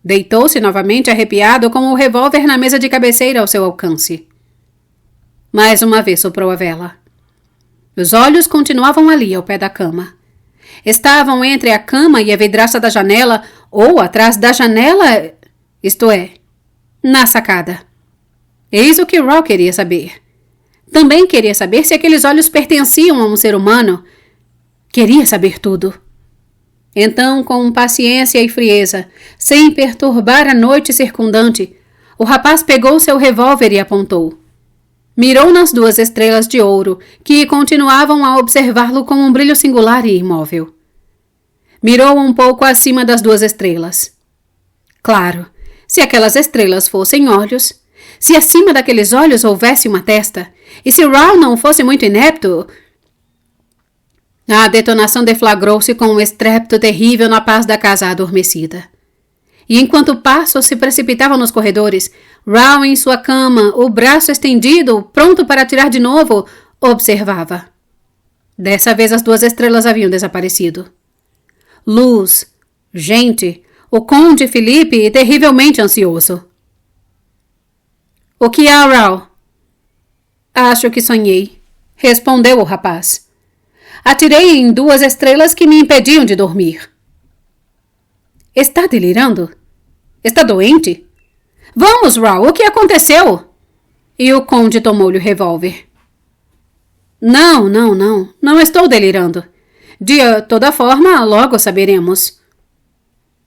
Deitou-se novamente arrepiado com o revólver na mesa de cabeceira ao seu alcance. Mais uma vez soprou a vela. Os olhos continuavam ali ao pé da cama. Estavam entre a cama e a vidraça da janela, ou atrás da janela, isto é, na sacada. Eis o que Raoul queria saber. Também queria saber se aqueles olhos pertenciam a um ser humano. Queria saber tudo. Então, com paciência e frieza, sem perturbar a noite circundante, o rapaz pegou seu revólver e apontou. Mirou nas 2 estrelas de ouro, que continuavam a observá-lo com um brilho singular e imóvel. Mirou um pouco acima das 2 estrelas. Claro, se aquelas estrelas fossem olhos, se acima daqueles olhos houvesse uma testa, e se Raoul não fosse muito inepto... A detonação deflagrou-se com um estrépito terrível na paz da casa adormecida. E enquanto passos se precipitavam nos corredores, Raoul em sua cama, o braço estendido, pronto para atirar de novo, observava. Dessa vez as 2 estrelas haviam desaparecido. Luz, gente, o conde Felipe terrivelmente ansioso. O que há, Raoul? Acho que sonhei, respondeu o rapaz. Atirei em 2 estrelas que me impediam de dormir. Está delirando? Está doente? Vamos, Raoul, o que aconteceu? E o conde tomou-lhe o revólver. Não estou delirando. De toda forma, logo saberemos.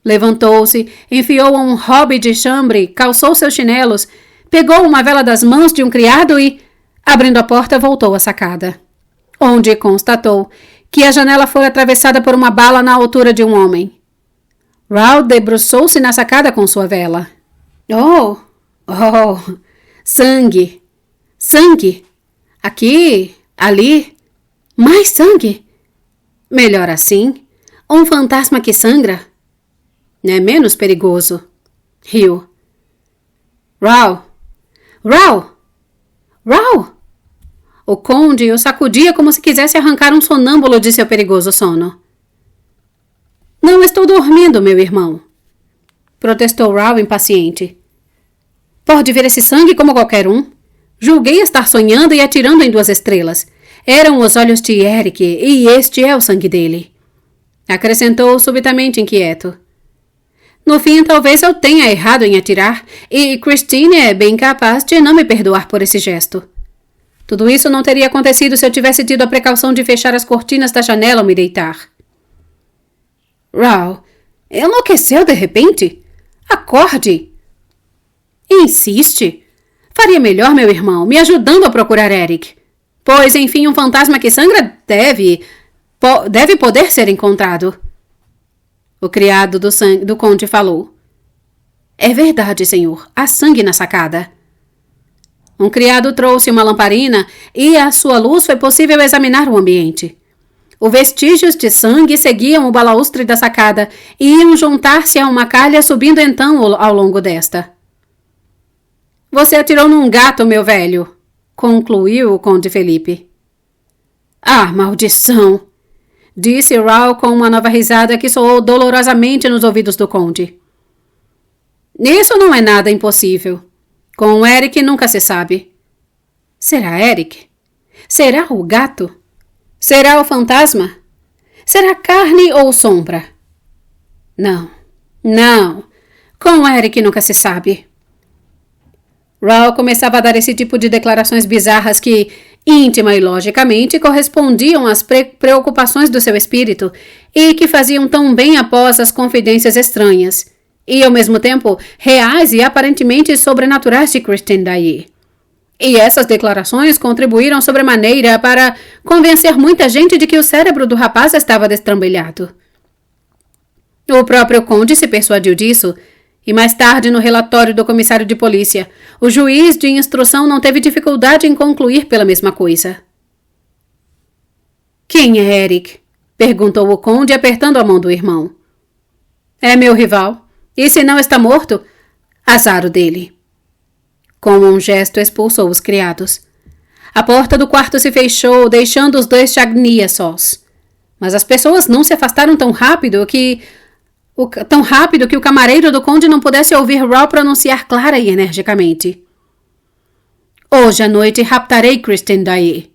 Levantou-se, enfiou um hobby de chambre, calçou seus chinelos, pegou uma vela das mãos de um criado e, abrindo a porta, voltou à sacada, onde constatou que a janela fora atravessada por uma bala na altura de um homem. Raoul debruçou-se na sacada com sua vela. Oh! Sangue! Sangue! Aqui, ali, mais sangue! Melhor assim, um fantasma que sangra. É menos perigoso. Riu. Raoul! O conde o sacudia como se quisesse arrancar um sonâmbulo de seu perigoso sono. Não estou dormindo, meu irmão, protestou Raoul impaciente. Pode ver esse sangue como qualquer um. Julguei estar sonhando e atirando em 2 estrelas. Eram os olhos de Eric e este é o sangue dele. Acrescentou subitamente inquieto. No fim, talvez eu tenha errado em atirar e Christine é bem capaz de não me perdoar por esse gesto. Tudo isso não teria acontecido se eu tivesse tido a precaução de fechar as cortinas da janela ao me deitar. Raoul, enlouqueceu de repente? Acorde! Insiste? Faria melhor, meu irmão, me ajudando a procurar Eric. Pois, enfim, um fantasma que sangra deve poder ser encontrado. O criado do conde falou. É verdade, senhor. Há sangue na sacada. Um criado trouxe uma lamparina e, à sua luz, foi possível examinar o ambiente. Os vestígios de sangue seguiam o balaustre da sacada e iam juntar-se a uma calha, subindo então ao longo desta. Você atirou num gato, meu velho, concluiu o conde Felipe. Ah, maldição! Disse Raoul com uma nova risada que soou dolorosamente nos ouvidos do conde. Isso não é nada impossível. Com Eric nunca se sabe. Será Eric? Será o gato? Será o fantasma? Será carne ou sombra? Não. Com Eric nunca se sabe. Raoul começava a dar esse tipo de declarações bizarras que, íntima e logicamente, correspondiam às preocupações do seu espírito e que faziam tão bem após as confidências estranhas, e ao mesmo tempo reais e aparentemente sobrenaturais de Christine Daae. E essas declarações contribuíram sobremaneira para convencer muita gente de que o cérebro do rapaz estava destrambelhado. O próprio conde se persuadiu disso, e mais tarde, no relatório do comissário de polícia, o juiz de instrução não teve dificuldade em concluir pela mesma coisa. Quem é Eric? Perguntou o conde, apertando a mão do irmão. É meu rival. E se não está morto, azar o dele. Com um gesto expulsou os criados. A porta do quarto se fechou, deixando os 2 Chagny sós. Mas as pessoas não se afastaram tão rápido que o camareiro do conde não pudesse ouvir Raoul pronunciar clara e energicamente. Hoje à noite raptarei Christine Daae.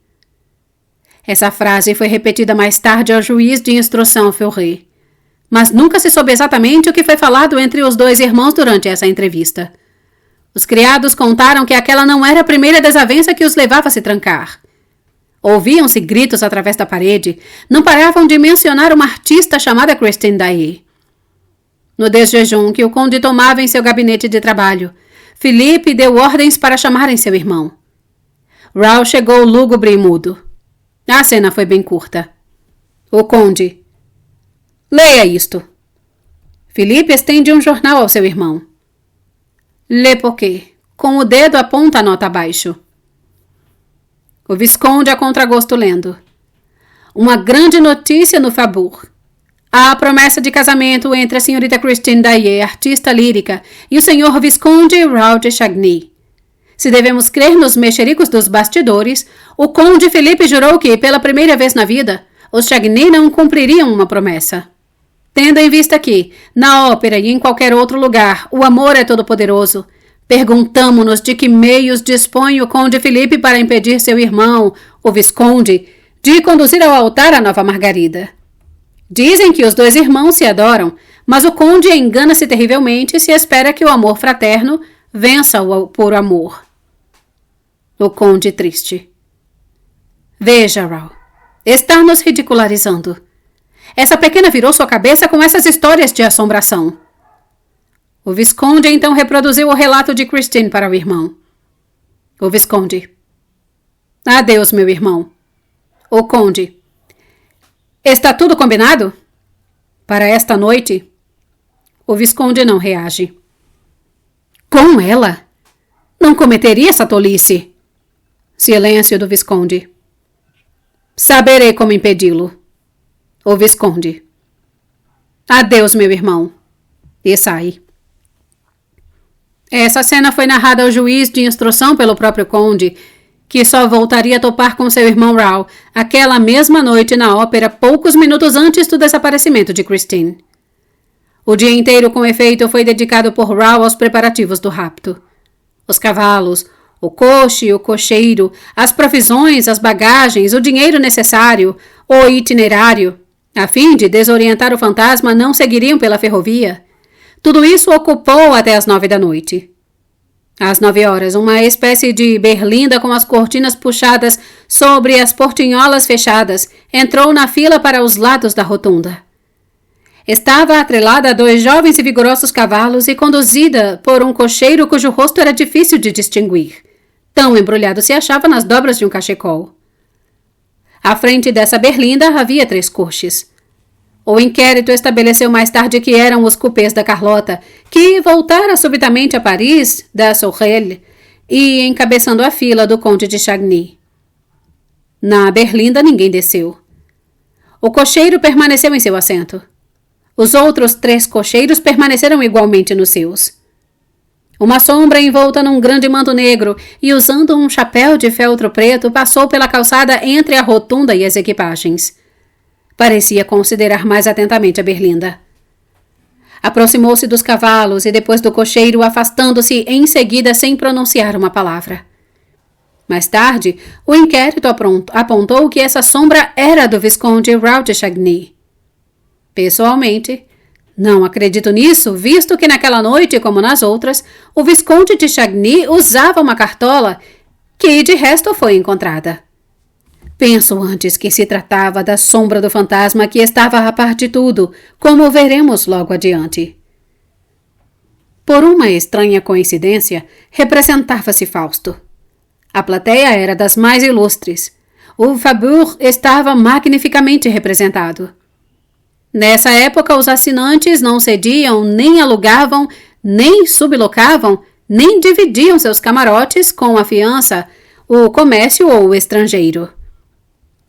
Essa frase foi repetida mais tarde ao juiz de instrução Ferré. Mas nunca se soube exatamente o que foi falado entre os 2 irmãos durante essa entrevista. Os criados contaram que aquela não era a primeira desavença que os levava a se trancar. Ouviam-se gritos através da parede, não paravam de mencionar uma artista chamada Christine Daae. No desjejum que o conde tomava em seu gabinete de trabalho, Felipe deu ordens para chamarem seu irmão. Raoul chegou lúgubre e mudo. A cena foi bem curta. O conde. Leia isto. Felipe estende um jornal ao seu irmão. Lê porque, com o dedo aponta a nota abaixo. O visconde a contragosto lendo. Uma grande notícia no Faubourg. Há a promessa de casamento entre a senhorita Christine Daae, artista lírica, e o senhor Visconde Raoul de Chagny. Se devemos crer nos mexericos dos bastidores, o conde Felipe jurou que, pela primeira vez na vida, os Chagny não cumpririam uma promessa. Tendo em vista que, na ópera e em qualquer outro lugar, o amor é todo-poderoso, perguntamo-nos de que meios dispõe o conde Felipe para impedir seu irmão, o visconde, de conduzir ao altar a nova Margarida. Dizem que os dois irmãos se adoram, mas o conde engana-se terrivelmente se espera que o amor fraterno vença o puro amor. O conde triste. Veja, Raoul, está nos ridicularizando. Essa pequena virou sua cabeça com essas histórias de assombração. O visconde então reproduziu o relato de Christine para o irmão. O visconde. Adeus, meu irmão. O conde. Está tudo combinado? Para esta noite? O visconde não reage. Com ela? Não cometeria essa tolice? Silêncio do visconde. Saberei como impedi-lo. O visconde. Adeus, meu irmão. E sai. Essa cena foi narrada ao juiz de instrução pelo próprio conde, que só voltaria a topar com seu irmão Raoul aquela mesma noite na ópera poucos minutos antes do desaparecimento de Christine. O dia inteiro, com efeito, foi dedicado por Raoul aos preparativos do rapto. Os cavalos, o coche, o cocheiro, as provisões, as bagagens, o dinheiro necessário, o itinerário, a fim de desorientar o fantasma, não seguiriam pela ferrovia. Tudo isso ocupou até as 9 da noite. Às 9 horas, uma espécie de berlinda com as cortinas puxadas sobre as portinholas fechadas entrou na fila para os lados da rotunda. Estava atrelada a 2 jovens e vigorosos cavalos e conduzida por um cocheiro cujo rosto era difícil de distinguir. Tão embrulhado se achava nas dobras de um cachecol. À frente dessa berlinda havia 3 coches. O inquérito estabeleceu mais tarde que eram os cupês da Carlota, que voltara subitamente a Paris, da Sorel, e encabeçando a fila do conde de Chagny. Na berlinda ninguém desceu. O cocheiro permaneceu em seu assento. Os outros 3 cocheiros permaneceram igualmente nos seus. Uma sombra envolta num grande manto negro e usando um chapéu de feltro preto passou pela calçada entre a rotunda e as equipagens. Parecia considerar mais atentamente a berlinda. Aproximou-se dos cavalos e depois do cocheiro, afastando-se em seguida sem pronunciar uma palavra. Mais tarde, o inquérito apontou que essa sombra era do visconde Raoul de Chagny. Pessoalmente, não acredito nisso, visto que naquela noite, como nas outras, o visconde de Chagny usava uma cartola que, de resto, foi encontrada. Penso antes que se tratava da sombra do fantasma que estava a par de tudo, como veremos logo adiante. Por uma estranha coincidência, representava-se Fausto. A plateia era das mais ilustres. O Faubourg estava magnificamente representado. Nessa época, os assinantes não cediam, nem alugavam, nem sublocavam, nem dividiam seus camarotes com a fiança, o comércio ou o estrangeiro.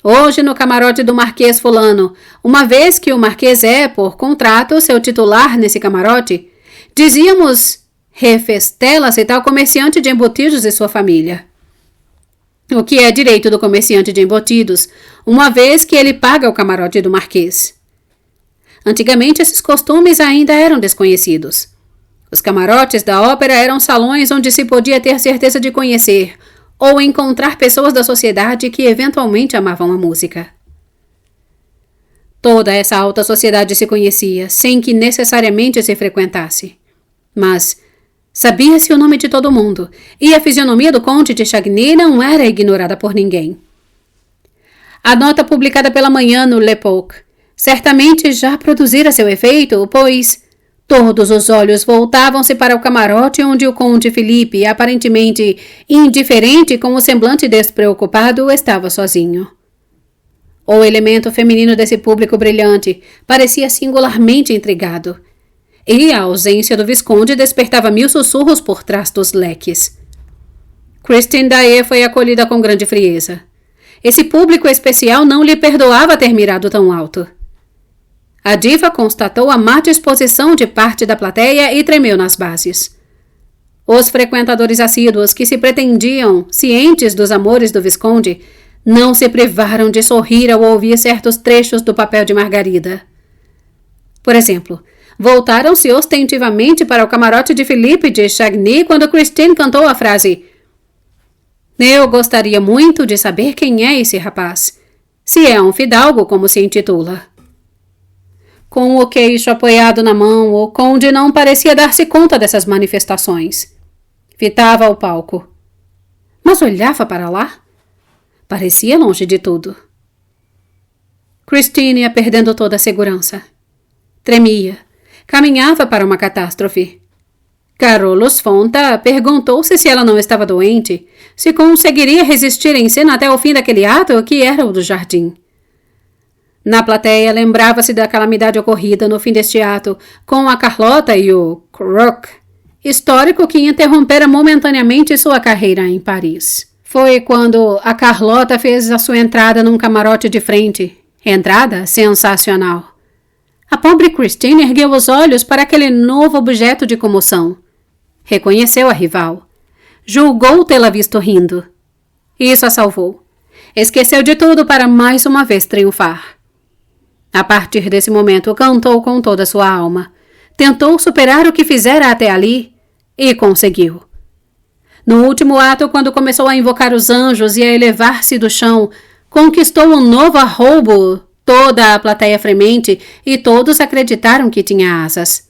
Hoje, no camarote do Marquês Fulano, uma vez que o Marquês é, por contrato, seu titular nesse camarote, dizíamos, refestela-se tal comerciante de embutidos e sua família. O que é direito do comerciante de embutidos, uma vez que ele paga o camarote do Marquês. Antigamente, esses costumes ainda eram desconhecidos. Os camarotes da ópera eram salões onde se podia ter certeza de conhecer ou encontrar pessoas da sociedade que eventualmente amavam a música. Toda essa alta sociedade se conhecia, sem que necessariamente se frequentasse. Mas sabia-se o nome de todo mundo, e a fisionomia do conde de Chagny não era ignorada por ninguém. A nota publicada pela manhã no L'Époque certamente já produzira seu efeito, pois todos os olhos voltavam-se para o camarote onde o conde Felipe, aparentemente indiferente com o semblante despreocupado, estava sozinho. O elemento feminino desse público brilhante parecia singularmente intrigado, e a ausência do visconde despertava 1000 sussurros por trás dos leques. Christine Daae foi acolhida com grande frieza. Esse público especial não lhe perdoava ter mirado tão alto. A diva constatou a má disposição de parte da plateia e tremeu nas bases. Os frequentadores assíduos que se pretendiam cientes dos amores do Visconde não se privaram de sorrir ao ouvir certos trechos do papel de Margarida. Por exemplo, voltaram-se ostentivamente para o camarote de Philippe de Chagny quando Christine cantou a frase: "Eu gostaria muito de saber quem é esse rapaz, se é um fidalgo como se intitula." Com o queixo apoiado na mão, o conde não parecia dar-se conta dessas manifestações. Fitava o palco. Mas olhava para lá? Parecia longe de tudo. Christine ia perdendo toda a segurança. Tremia. Caminhava para uma catástrofe. Carolus Fonta perguntou-se se ela não estava doente, se conseguiria resistir em cena até o fim daquele ato que era o do jardim. Na plateia, lembrava-se da calamidade ocorrida no fim deste ato com a Carlota e o Croc, histórico que interrompera momentaneamente sua carreira em Paris. Foi quando a Carlota fez a sua entrada num camarote de frente. Entrada sensacional. A pobre Christine ergueu os olhos para aquele novo objeto de comoção. Reconheceu a rival. Julgou tê-la visto rindo. Isso a salvou. Esqueceu de tudo para mais uma vez triunfar. A partir desse momento, cantou com toda a sua alma. Tentou superar o que fizera até ali e conseguiu. No último ato, quando começou a invocar os anjos e a elevar-se do chão, conquistou um novo arroubo, toda a plateia fremente, e todos acreditaram que tinha asas.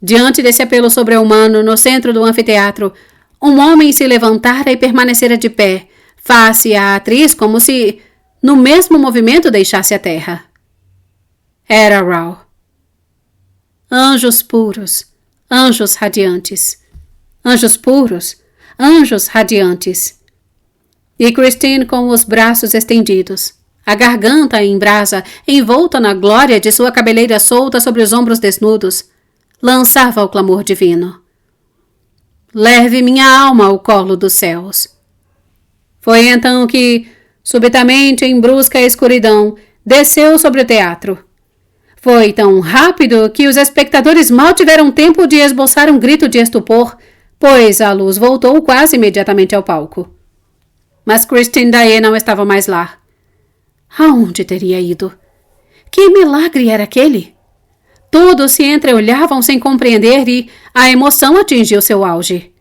Diante desse apelo sobre-humano, no centro do anfiteatro, um homem se levantara e permanecera de pé, face à atriz como se, no mesmo movimento, deixasse a terra. Era Raoul. Anjos puros, anjos radiantes. Anjos puros, anjos radiantes. E Christine com os braços estendidos, a garganta em brasa, envolta na glória de sua cabeleira solta sobre os ombros desnudos, lançava o clamor divino. Leve minha alma ao colo dos céus. Foi então que, subitamente, em brusca escuridão, desceu sobre o teatro. Foi tão rápido que os espectadores mal tiveram tempo de esboçar um grito de estupor, pois a luz voltou quase imediatamente ao palco. Mas Christine Daae não estava mais lá. Aonde teria ido? Que milagre era aquele? Todos se entreolhavam sem compreender e a emoção atingiu seu auge.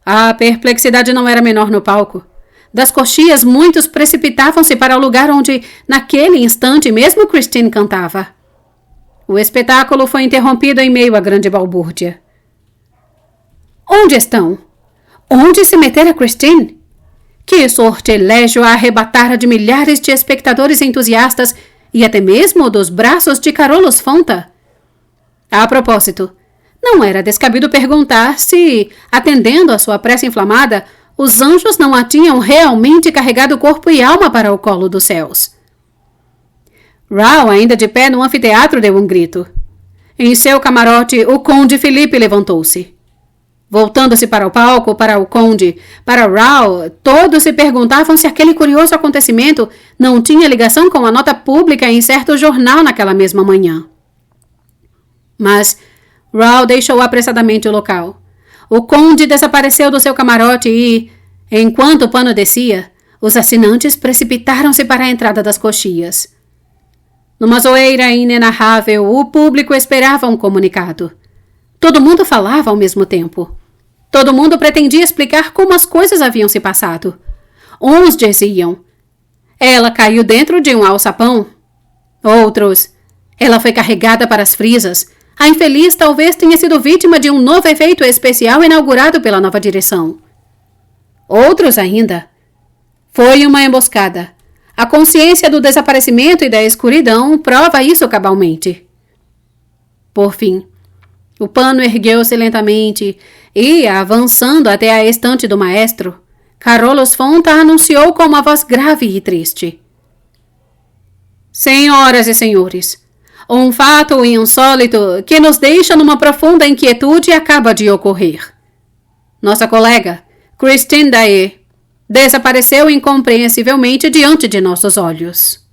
A perplexidade não era menor no palco. Das coxias, muitos precipitavam-se para o lugar onde, naquele instante, mesmo Christine cantava. O espetáculo foi interrompido em meio à grande balbúrdia. Onde estão? Onde se metera Christine? Que sortilégio a arrebatara de milhares de espectadores entusiastas e até mesmo dos braços de Carolus Fonta? A propósito, não era descabido perguntar se, atendendo à sua prece inflamada, os anjos não a tinham realmente carregado corpo e alma para o colo dos céus. Raoul, ainda de pé no anfiteatro, deu um grito. Em seu camarote, o conde Philippe levantou-se. Voltando-se para o palco, para o conde, para Raoul, todos se perguntavam se aquele curioso acontecimento não tinha ligação com a nota pública em certo jornal naquela mesma manhã. Mas Raoul deixou apressadamente o local. O conde desapareceu do seu camarote e, enquanto o pano descia, os assinantes precipitaram-se para a entrada das coxias. Numa zoeira inenarrável, o público esperava um comunicado. Todo mundo falava ao mesmo tempo. Todo mundo pretendia explicar como as coisas haviam se passado. Uns diziam: ela caiu dentro de um alçapão. Outros: ela foi carregada para as frisas. A infeliz talvez tenha sido vítima de um novo efeito especial inaugurado pela nova direção. Outros ainda: foi uma emboscada. A consciência do desaparecimento e da escuridão prova isso cabalmente. Por fim, o pano ergueu-se lentamente e, avançando até a estante do maestro, Carolus Fonta anunciou com uma voz grave e triste: Senhoras e senhores, um fato insólito que nos deixa numa profunda inquietude acaba de ocorrer. Nossa colega, Christine Daae, desapareceu incompreensivelmente diante de nossos olhos.